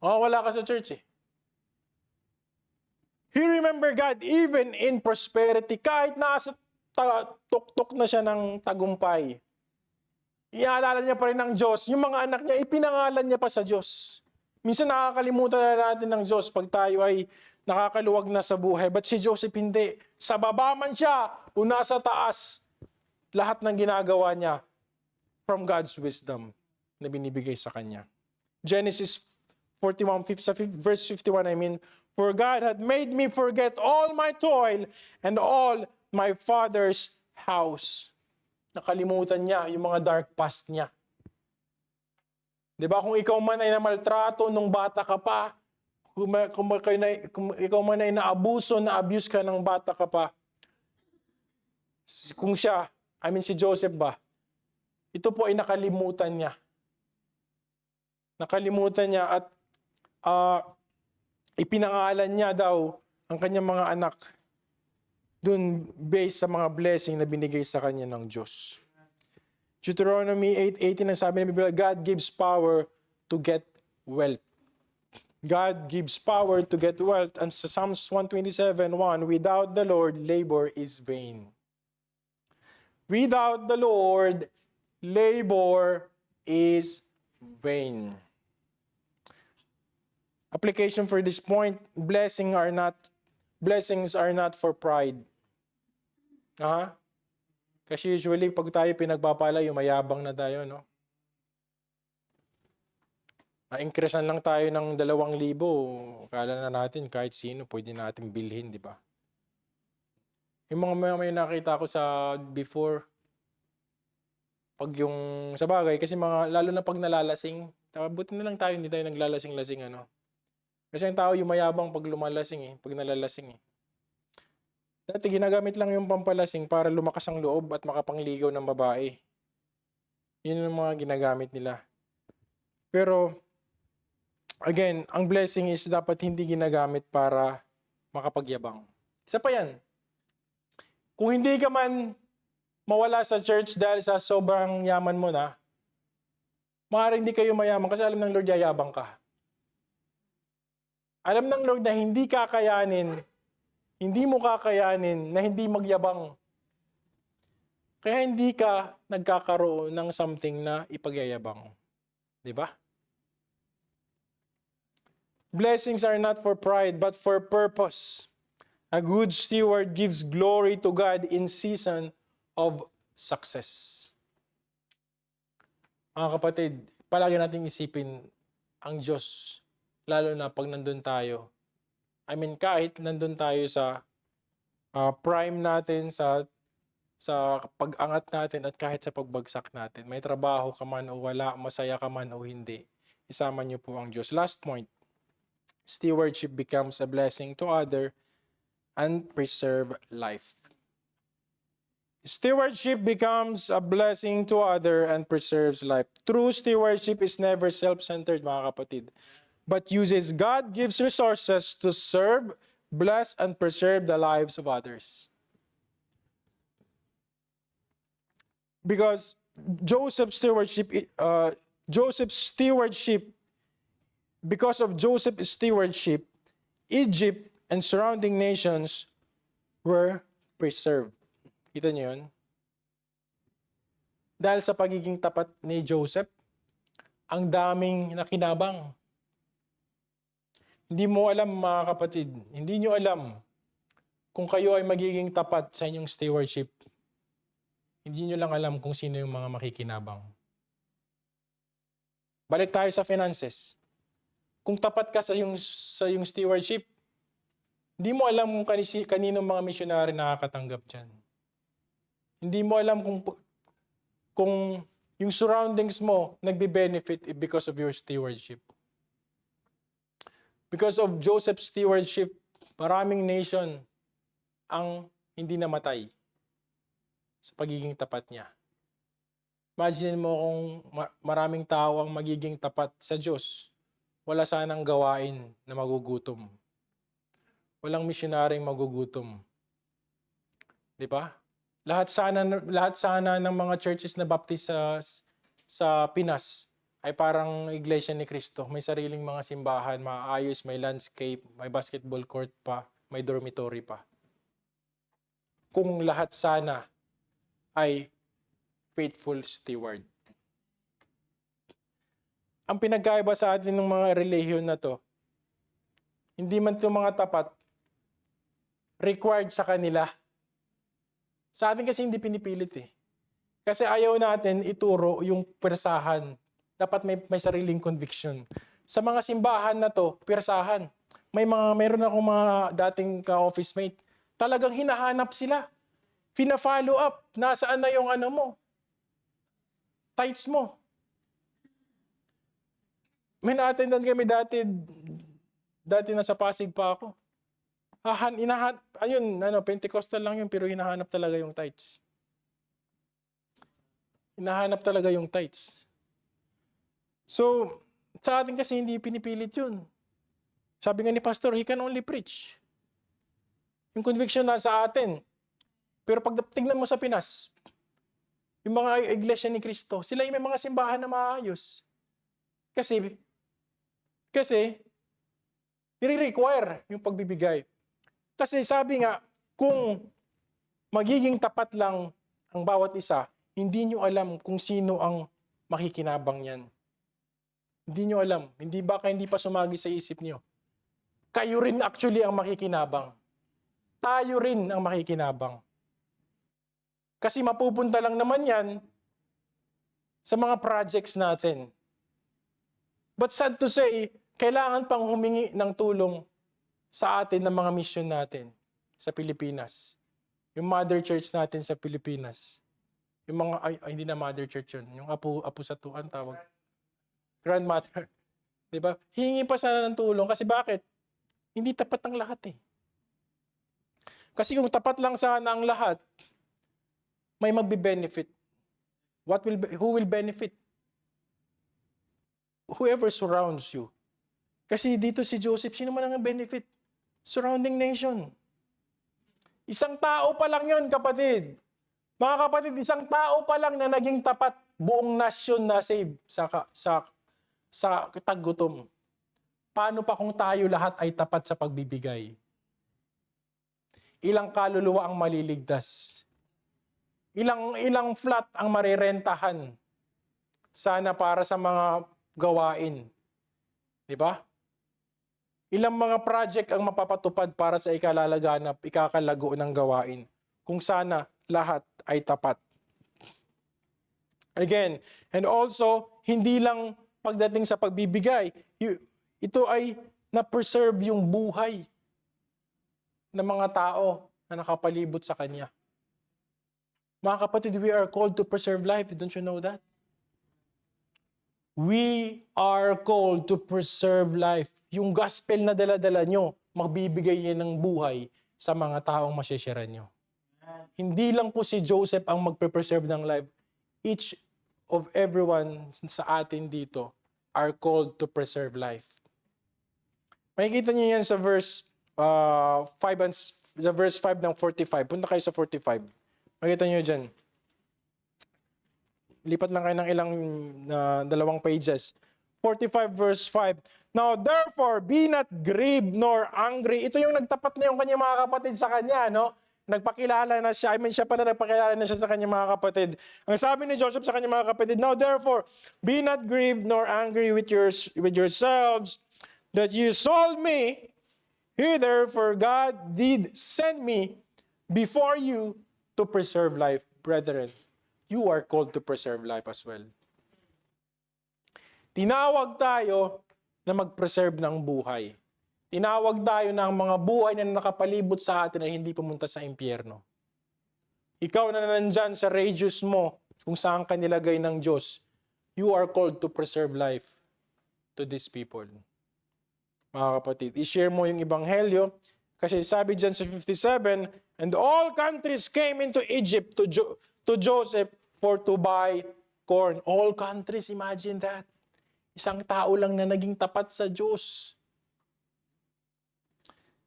wala ka sa church eh. He remember God even in prosperity, kahit nasa tuktok na siya ng tagumpay. Iaalala niya pa rin ng Diyos. Yung mga anak niya, ipinangalan niya pa sa Diyos. Minsan nakakalimutan na natin ng Diyos pag tayo ay nakakaluwag na sa buhay. But si Joseph hindi. Sa baba man siya o nasa taas, lahat ng ginagawa niya from God's wisdom na binibigay sa kanya. Genesis 41, verse 51, for God had made me forget all my toil and all my father's house. Nakalimutan niya yung mga dark past niya. Diba, kung ikaw man ay namaltrato nung bata ka pa, kung ikaw man ay naabuso, na-abuse ka ng bata ka pa, kung siya, si Joseph ba, ito po ay nakalimutan niya. Nakalimutan niya at ipinangalan niya daw ang kanyang mga anak dun based sa mga blessing na binigay sa kanya ng Diyos. Deuteronomy 8:18 ang sabi ng Biblia, God gives power to get wealth. God gives power to get wealth. And sa Psalms 127:1, without the Lord, labor is vain. Without the Lord, labor is vain. Application for this point, blessings are not for pride. Kasi usually, pag tayo pinagpapala, mayabang na tayo, no? Na-increasean lang tayo ng 2,000, kala na natin kahit sino, pwede natin bilhin, di ba? Yung mga may nakita ko sa before, pag yung, sa bagay, kasi lalo na pag nalalasing, buti na lang tayo, hindi tayo naglalasing-lasing, ano? Kasi ang tao, mayabang pag lumalasing, pag nalalasing, Dati ginagamit lang yung pampalasing para lumakas ang loob at makapangligaw ng babae. Yun yung mga ginagamit nila. Pero, again, ang blessing is dapat hindi ginagamit para makapagyabang. Isa pa yan. Kung hindi ka man mawala sa church dahil sa sobrang yaman mo na, maaaring hindi kayo mayaman kasi alam ng Lord yayabang ka. Alam ng Lord na hindi mo kakayanin na hindi magyabang. Kaya hindi ka nagkakaroon ng something na ipagyayabang. Diba? Blessings are not for pride, but for purpose. A good steward gives glory to God in season of success. Mga kapatid, palagi nating isipin ang Diyos, lalo na pag nandun tayo. Kahit nandun tayo sa prime natin, sa pag-angat natin at kahit sa pagbagsak natin. May trabaho ka man o wala, masaya ka man o hindi. Isama niyo po ang Diyos. Last point, stewardship becomes a blessing to other and preserve life. Stewardship becomes a blessing to other and preserves life. True stewardship is never self-centered, mga kapatid, but uses God gives resources to serve, bless, and preserve the lives of others. Because Joseph's stewardship, because of Joseph's stewardship, Egypt and surrounding nations were preserved. Kita niyo yun? Dahil sa pagiging tapat ni Joseph, ang daming nakinabang. Hindi mo alam mga kapatid, hindi nyo alam kung kayo ay magiging tapat sa inyong stewardship. Hindi nyo lang alam kung sino yung mga makikinabang. Balik tayo sa finances. Kung tapat ka sa yung stewardship, hindi mo alam kung kaninong mga missionary nakakatanggap dyan. Hindi mo alam kung yung surroundings mo nagbe-benefit because of your stewardship. Because of Joseph's stewardship, maraming nation ang hindi namatay sa pagiging tapat niya. Imagine mo kung maraming tao ang magiging tapat sa Diyos, wala sanang gawain na magugutom. Walang misyonaryong magugutom. Di ba? Lahat sana ng mga churches na baptist sa Pinas ay parang Iglesia ni Cristo. May sariling mga simbahan, maayos, may landscape, may basketball court pa, may dormitory pa. Kung lahat sana ay faithful steward. Ang pinagkaiba sa atin ng mga relihiyon na to, hindi man itong mga tapat, required sa kanila. Sa atin kasi hindi pinipilit eh. Kasi ayaw natin ituro yung persahan. Dapat may sariling conviction. Sa mga simbahan na to, persahan. Meron akong mga dating ka-office mate. Talagang hinahanap sila. Fina-follow up. Nasaan na yung ano mo? Tithes mo. May na-attendan kami dati nasa Pasig pa ako. Pentecostal lang yun, pero hinahanap talaga yung tithes. Hinahanap talaga yung tithes. So, sa atin kasi hindi pinipilit yun. Sabi nga ni Pastor, he can only preach. Yung conviction na sa atin. Pero pag tingnan mo sa Pinas, yung mga iglesia ni Cristo, sila yung may mga simbahan na maayos. Kasi, nire-require yung pagbibigay. Kasi sabi nga, kung magiging tapat lang ang bawat isa, hindi nyo alam kung sino ang makikinabang yan. Hindi nyo alam. Baka hindi pa sumagi sa isip nyo. Kayo rin actually ang makikinabang. Tayo rin ang makikinabang. Kasi mapupunta lang naman yan sa mga projects natin. But sad to say, kailangan pang humingi ng tulong sa atin ng mga mission natin sa Pilipinas. Yung mother church natin sa Pilipinas. Yung mga, hindi na mother church yun. Yung apo sa tuan tawag. Grandmother. Diba? Hingi pa sana ng tulong. Kasi bakit? Hindi tapat ang lahat eh. Kasi kung tapat lang sana ang lahat, may magbe-benefit. Who will benefit? Whoever surrounds you. Kasi dito si Joseph, sino man ang benefit? Surrounding nation. Isang tao pa lang yun, kapatid. Mga kapatid, isang tao pa lang na naging tapat, buong nasyon na save sa taggutom. Paano pa kung tayo lahat ay tapat sa pagbibigay? Ilang kaluluwa ang maliligtas? Ilang flat ang marerentahan? Sana para sa mga gawain. Di ba? Ilang mga project ang mapapatupad para sa ikakalago ng gawain? Kung sana lahat ay tapat. Again, and also, hindi lang pagdating sa pagbibigay, ito ay na-preserve yung buhay ng mga tao na nakapalibot sa Kanya. Mga kapatid, we are called to preserve life. Don't you know that? We are called to preserve life. Yung gospel na dala-dala nyo, magbibigay yan ng buhay sa mga taong masyashare nyo. Hindi lang po si Joseph ang magpe-preserve ng life. Each of everyone sa atin dito are called to preserve life. Makikita niyo yan sa verse 5 ng 45. Punta kayo sa 45. Makikita niyo dyan. Lipat lang kayo ng dalawang pages. 45 verse 5. Now therefore, be not grieved nor angry. Ito yung nagtapat na yung kanyang mga kapatid sa kanya, no? nagpakilala na siya. Siya pa na nagpakilala na siya sa kanyang mga kapatid. Ang sabi ni Joseph sa kanyang mga kapatid, "Now therefore, be not grieved nor angry with yourselves that you sold me hither, for God did send me before you to preserve life." Brethren, you are called to preserve life as well. Tinawag tayo na mag-preserve ng buhay. Tinawag tayo ng mga buhay na nakapalibot sa atin ay hindi pumunta sa impyerno. Ikaw na nandyan sa radius mo, kung saan ka nilagay ng Diyos, you are called to preserve life to these people. Mga kapatid, i-share mo yung Ebanghelyo, kasi sabi dyan sa 57, "And all countries came into Egypt to Joseph for to buy corn." All countries, imagine that. Isang tao lang na naging tapat sa Diyos.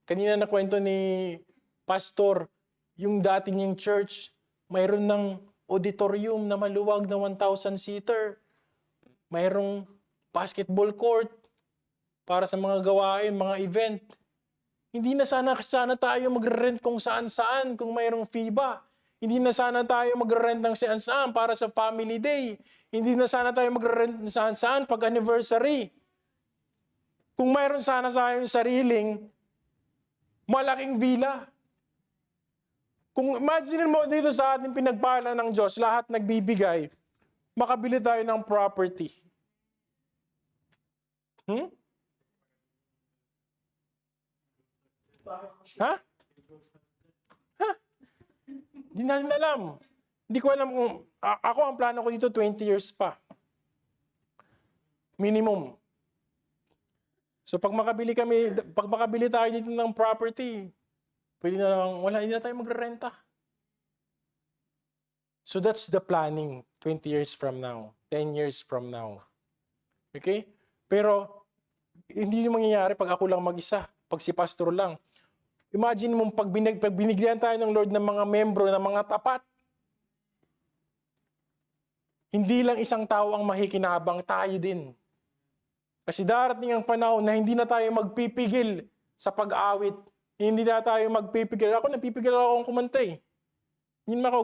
Kanina nakwento ni Pastor, yung dati niyang church, mayroon ng auditorium na maluwag na 1,000-seater. Mayroong basketball court para sa mga gawain, mga event. Hindi na sana tayo magre-rent kung saan-saan kung mayroong FIBA. Hindi na sana tayo magre-rent ng saan-saan para sa family day. Hindi na sana tayo magre-rent ng saan-saan pag anniversary. Kung mayroon sana tayong sariling malaking villa. Kung imagine mo dito sa ating pinagpala ng Diyos, lahat nagbibigay, makabili tayo ng property. Ha? Hindi natin alam. Hindi ko alam kung, ako ang plano ko dito 20 years pa. Minimum. So pag makabili tayo dito ng property, pwede na lang, hindi na tayo magrerenta. So that's the planning 20 years from now, 10 years from now. Okay? Pero hindi yung mangyayari pag ako lang mag-isa, pag si pastor lang. Imagine mo pag binigyan tayo ng Lord ng mga membro, ng mga tapat, hindi lang isang tao ang makikinabang, tayo din. Kasi darating ang panahon na hindi na tayo magpipigil sa pag-awit. Hindi na tayo magpipigil. Ako, napipigil ako kung kumanta eh. Hindi naman ako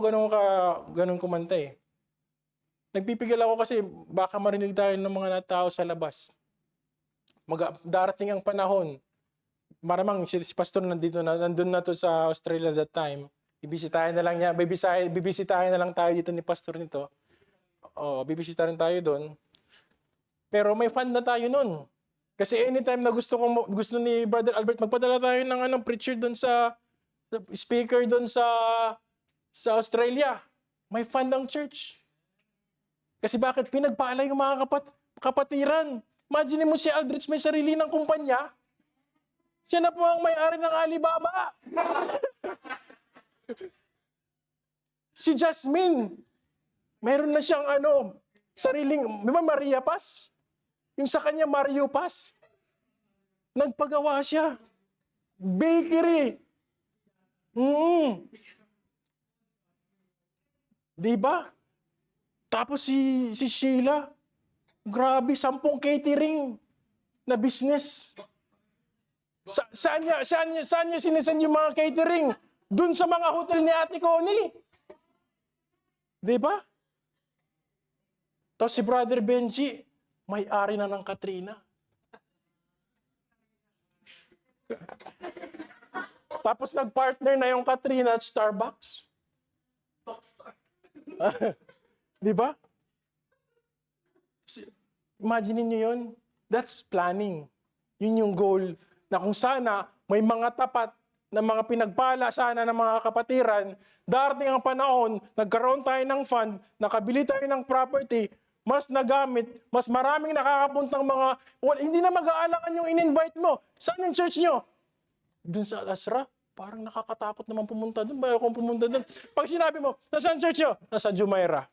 ganun kumanta eh. Nagpipigil ako kasi baka marinig tayo ng mga tao sa labas. Darating ang panahon, maramang si pastor nandun na to sa Australia that time. Bibisitahin na lang niya, bibisitahin na lang tayo dito ni pastor nito. Bibisitahin tayo doon. Pero may fund na tayo nun. Kasi anytime na gusto ni Brother Albert, magpadala tayo ng preacher doon sa speaker doon sa Australia. May fund ang church. Kasi bakit? Pinagpala yung mga kapatiran. Imagine mo si Aldrich may sarili ng kumpanya. Siya na po ang may-ari ng Alibaba. Si Jasmine, meron na siyang sariling, di ba Maria Paz? Yung sa kanya, Mario Paz. Nagpagawa siya. Bakery. Diba? Tapos si Sheila, grabe, 10 catering na business. Saan niya sinesend yung mga catering? Doon sa mga hotel ni Ate Connie. Diba? Tapos si Brother Benji, may-ari na ng Katrina. Tapos nag-partner na yung Katrina at Starbucks. Di ba? Imagine niyo yun. That's planning. Yun yung goal na kung sana may mga tapat na mga pinagpala sana ng mga kapatiran, darating ang panahon, nagkaroon tayo ng fund, nakabili tayo ng property, mas nagamit, mas maraming nakakapuntang hindi na mag-aalangan yung in-invite mo. Saan yung church nyo? Doon sa Alasra? Parang nakakatakot naman pumunta doon. Bayo kong pumunta doon. Pag sinabi mo, nasaan church nyo? Nasa Jumeirah.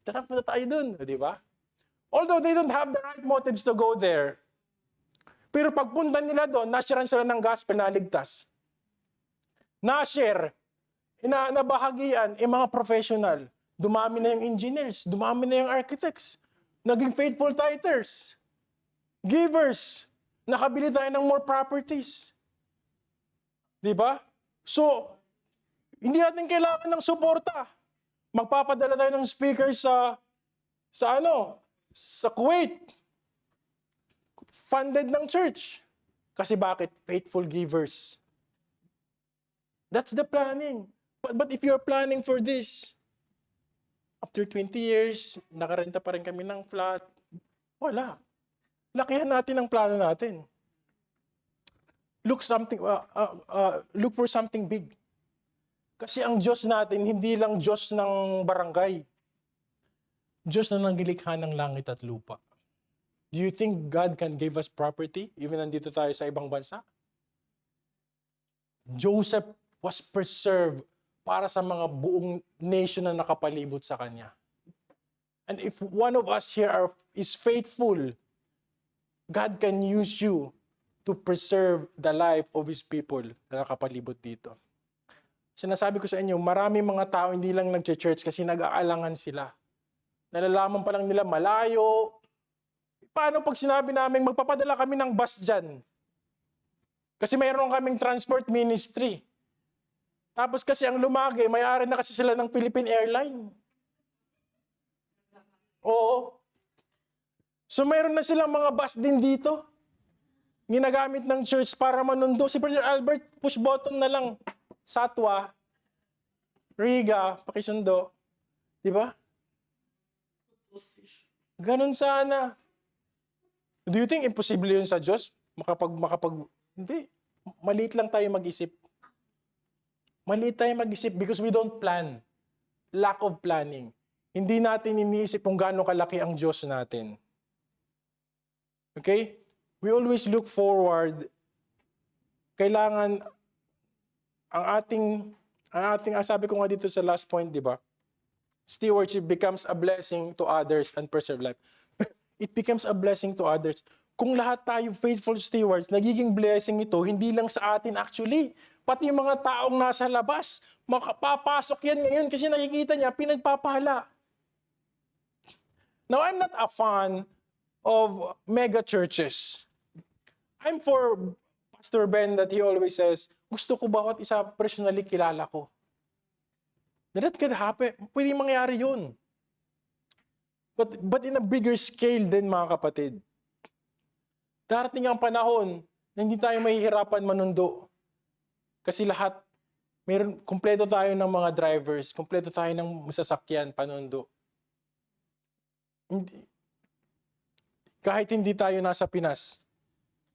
Tara, punta tayo doon. Di ba? Although they don't have the right motives to go there, pero pagpunta nila doon, nasharean sila ng gospel na ligtas. Na-share, nabahagian, mga professional. Dumami na yung engineers, dumami na yung architects. Naging faithful tithers. Givers. Nakabili tayo ng more properties. Di ba? So, Hindi natin kailangan ng suporta. Magpapadala tayo ng speaker sa Kuwait. Funded ng church. Kasi bakit? Faithful givers. That's the planning. But if you're planning for this, after 20 years, nakarenta pa rin kami ng flat, wala. Lakihan natin ang plano natin. Look for something big. Kasi ang Diyos natin, hindi lang Diyos ng barangay. Diyos na nanggilikha ng langit at lupa. Do you think God can give us property even nandito tayo sa ibang bansa? Joseph was preserved para sa mga buong nation na nakapalibot sa kanya. And if one of us here is faithful, God can use you to preserve the life of His people na nakapalibot dito. Sinasabi ko sa inyo, maraming mga tao hindi lang nag-church kasi nag-aalangan sila. Nalalaman pa lang nila malayo. Paano pag sinabi namin magpapadala kami ng bus dyan? Kasi mayroon kaming transport ministry. Tapos kasi ang lumagi, may-ari na kasi sila ng Philippine Airlines. Oo. So mayroon na silang mga bus din dito. Ginagamit ng church para manundo. Si Brother Albert, push button na lang. Satwa, Riga, pakisundo. Di ba? Ganun sana. Do you think imposible yun sa Diyos? Hindi. Maliit lang tayo mag-isip. Maliit tayo mag-isip because we don't plan. Lack of planning. Hindi natin iniisip kung gaano kalaki ang Diyos natin. Okay? We always look forward. Kailangan ang ating sabi ko nga dito sa last point, di ba? Stewardship becomes a blessing to others and preserve life. It becomes a blessing to others. Kung lahat tayo faithful stewards, nagiging blessing ito, hindi lang sa atin actually. Pati yung mga taong nasa labas, makapapasok yan ngayon kasi nakikita niya, pinagpapala. Now, I'm not a fan of mega churches. I'm for Pastor Ben that he always says, gusto ko bawat isa personally kilala ko. That could happen. Pwede mangyari yun. But in a bigger scale din, mga kapatid. Darating ang panahon na hindi tayo mahihirapan manundo. Kasi lahat, kumpleto tayo ng mga drivers, kumpleto tayo ng sasakyan, panundo. Kahit hindi tayo nasa Pinas,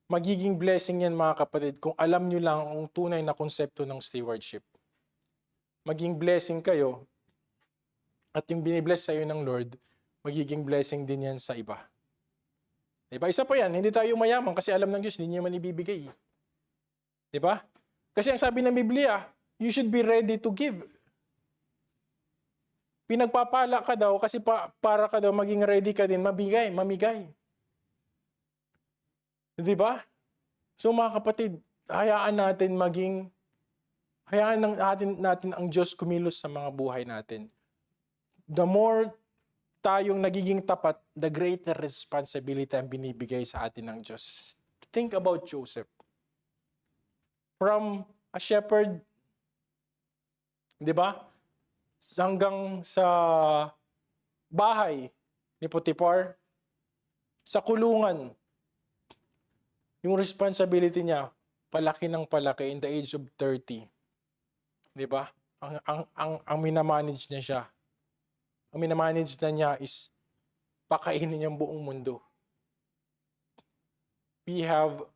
magiging blessing yan, mga kapatid, kung alam nyo lang ang tunay na konsepto ng stewardship. Maging blessing kayo, at yung binibless sa'yo ng Lord, magiging blessing din yan sa iba. Diba? Isa pa yan, hindi tayo mayaman kasi alam ng Diyos, hindi niya man ibibigay. Diba? Kasi ang sabi ng Biblia, you should be ready to give. Pinagpapala ka daw kasi para ka daw maging ready ka din, mamigay. Diba? So mga kapatid, hayaan natin natin ang Diyos kumilos sa mga buhay natin. The more tayong nagiging tapat, the greater responsibility ang binibigay sa atin ng Diyos. Think about Joseph. From a shepherd, di ba? Hanggang sa bahay ni Potiphar, sa kulungan, yung responsibility niya, palaki ng palaki in the age of 30. Di ba? Ang minamanage niya siya. Ang minamanage na niya is pakainin niyang buong mundo. We have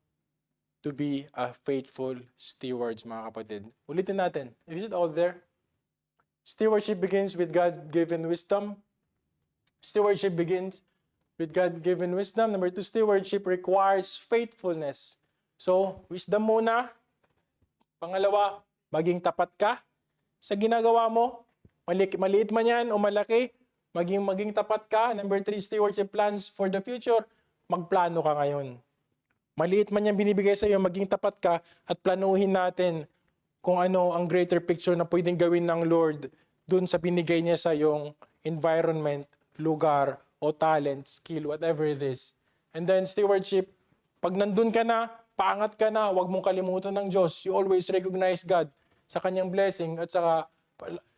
to be a faithful stewards, mga kapatid. Ulitin natin. Is it all there? Stewardship begins with God-given wisdom. Stewardship begins with God-given wisdom. Number 2, stewardship requires faithfulness. So, wisdom muna. Pangalawa, maging tapat ka sa ginagawa mo. Maliit man yan o malaki, maging tapat ka. Number 3, stewardship plans for the future. Magplano ka ngayon. Maliit man yan binibigay sa iyo, maging tapat ka at planuhin natin kung ano ang greater picture na pwedeng gawin ng Lord dun sa binigay niya sa yung environment, lugar, o talent, skill, whatever it is. And then stewardship, pag nandun ka na, paangat ka na, huwag mong kalimutan ng Diyos. You always recognize God sa kanyang blessing at saka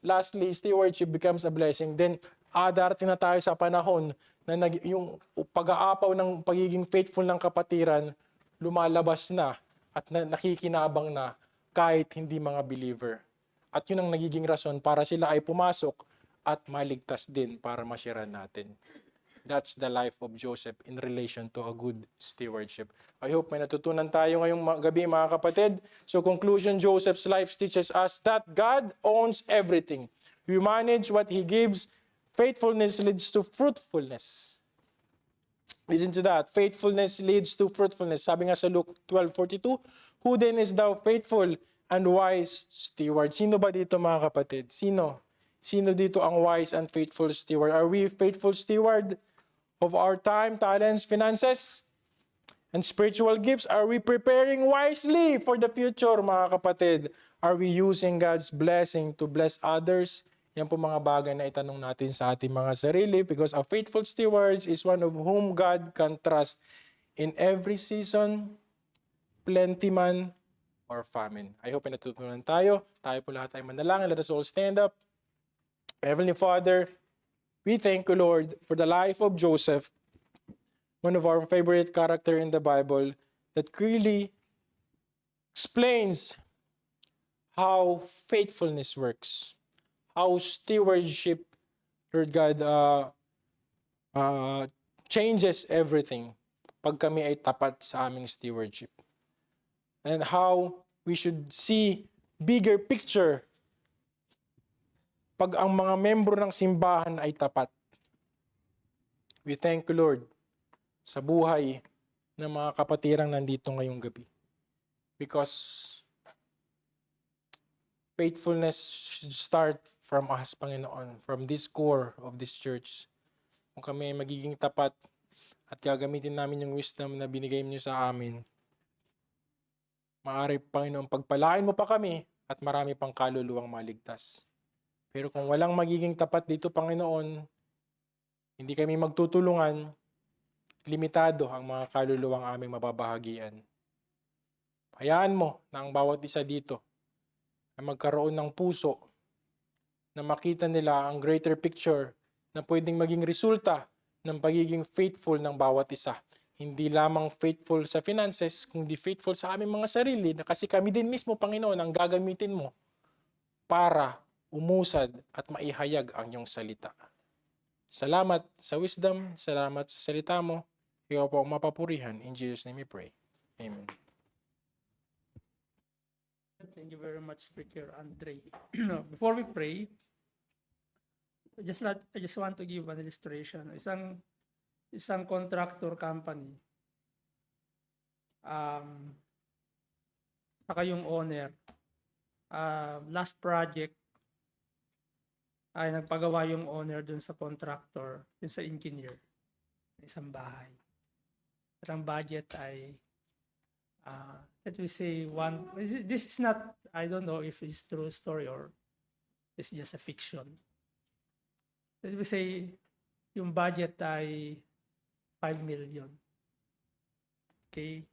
lastly, stewardship becomes a blessing. Then, darating na tayo sa panahon na yung pag-aapaw ng pagiging faithful ng kapatiran lumalabas na at nakikinabang na kahit hindi mga believer. At yun ang nagiging rason para sila ay pumasok at maligtas din para masyaran natin. That's the life of Joseph in relation to a good stewardship. I hope may natutunan tayo ngayong gabi, mga kapatid. So conclusion, Joseph's life teaches us that God owns everything. We manage what He gives. Faithfulness leads to fruitfulness. Listen to that. Faithfulness leads to fruitfulness. Sabi nga sa Luke 12:42, who then is thou faithful and wise steward? Sino ba dito, mga kapatid? Sino? Sino dito ang wise and faithful steward? Are we faithful steward of our time, talents, finances, and spiritual gifts? Are we preparing wisely for the future, mga kapatid? Are we using God's blessing to bless others? Yan po mga bagay na itanong natin sa ating mga sarili, because a faithful steward is one of whom God can trust in every season, plenty man or famine. I hope na natutunan tayo. Tayo po lahat ay manalangin. Let us all stand up. Heavenly Father, we thank you, Lord, for the life of Joseph, one of our favorite character in the Bible, that clearly explains how faithfulness works, how stewardship, Lord God, changes everything pag kami ay tapat sa aming stewardship. And how we should see bigger picture pag ang mga membro ng simbahan ay tapat. We thank you, Lord, sa buhay ng mga kapatirang nandito ngayong gabi. Because faithfulness should start from us, Panginoon, from this core of this church. Kung kami magiging tapat at gagamitin namin yung wisdom na binigay niyo sa amin, maaari, Panginoon, pagpalain mo pa kami at marami pang kaluluwang maligtas. Pero kung walang magiging tapat dito, Panginoon, hindi kami magtutulungan, limitado ang mga kaluluwang aming mababahagian. Hayaan mo na ang bawat isa dito na magkaroon ng puso na makita nila ang greater picture na pwedeng maging resulta ng pagiging faithful ng bawat isa. Hindi lamang faithful sa finances, kundi faithful sa aming mga sarili, na kasi kami din mismo, Panginoon, ang gagamitin mo para umusad at maihayag ang iyong salita. Salamat sa wisdom, salamat sa salita mo. Ikaw po ang mapapurihan. In Jesus' name we pray. Amen. Thank you very much, Speaker Andre. Before we pray, I just want to give an illustration. Isang contractor company, saka yung owner, last project ay nagpagawa yung owner dun sa contractor, dun sa engineer, isang bahay. At ang budget ay let me say this is not, I don't know if it's true story or it's just a fiction. Let me say yung budget ay 5 million. Okay?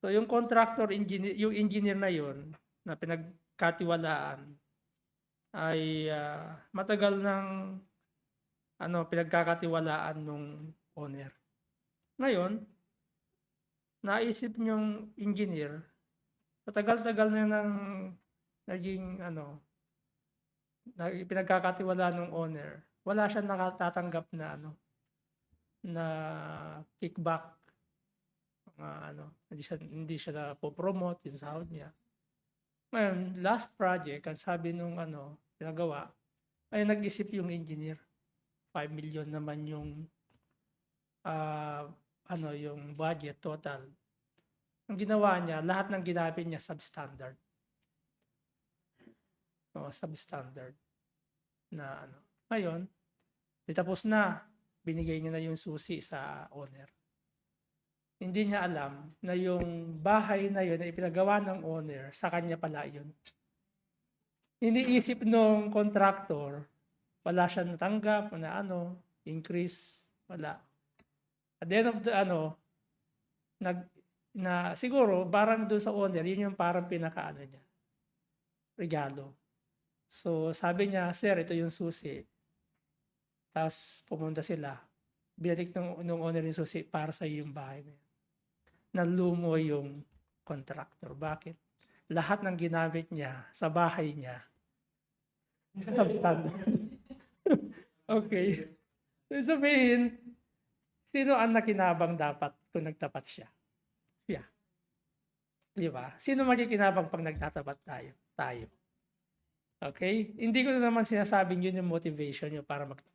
So yung contractor engineer, yung engineer na yon na pinagkatiwalaan ay matagal ng pinagkakatiwalaan nung owner. Ngayon, naisip niyong engineer, sa tagal-tagal na nang naging pinagkakatiwalaan ng owner, wala siyang nakatatanggap na na kickback, hindi siya na po-promote yung sahod niya. Ngayon, last project, ang sabi nung pinagawa, ay nag-isip yung engineer. 5 million naman yung yung budget total. Ang ginawa niya, lahat ng ginamit niya substandard. Substandard na Ngayon, tapos na, binigay niya na yung susi sa owner. Hindi niya alam na yung bahay na yun na ipinagawa ng owner, sa kanya pala yun. Iniisip nung contractor, wala siya natanggap na increase, wala. At the end of the siguro parang doon sa owner, yun yung parang pinakaano niya. regalo. So, sabi niya, sir, ito yung susi. Tapos, pumunta sila. Binalik nung owner yung susi para sa yung bahay na yun. Nalumo yung contractor. Bakit? Lahat ng ginamit niya sa bahay niya, substandard. Okay. So, sabihin, sino ang nakinabang dapat kung nagtapat siya? Siya. Di ba? Sino makikinabang pag nagtatapat tayo? Tayo. Okay? Hindi ko naman sinasabing yun yung motivation nyo para magtapat.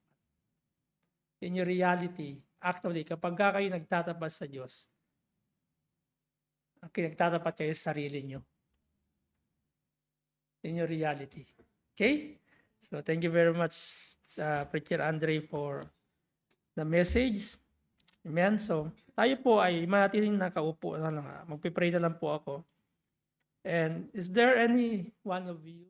In your reality, actually, kapag kayo nagtatapat sa Diyos, nagtatapat kayo sa sarili nyo. In your reality. Okay? So, thank you very much, Preacher Andre, for the message. Amen. So, tayo po ay manatiling nakaupo na lang. Magpipray na lang po ako. And is there any one of you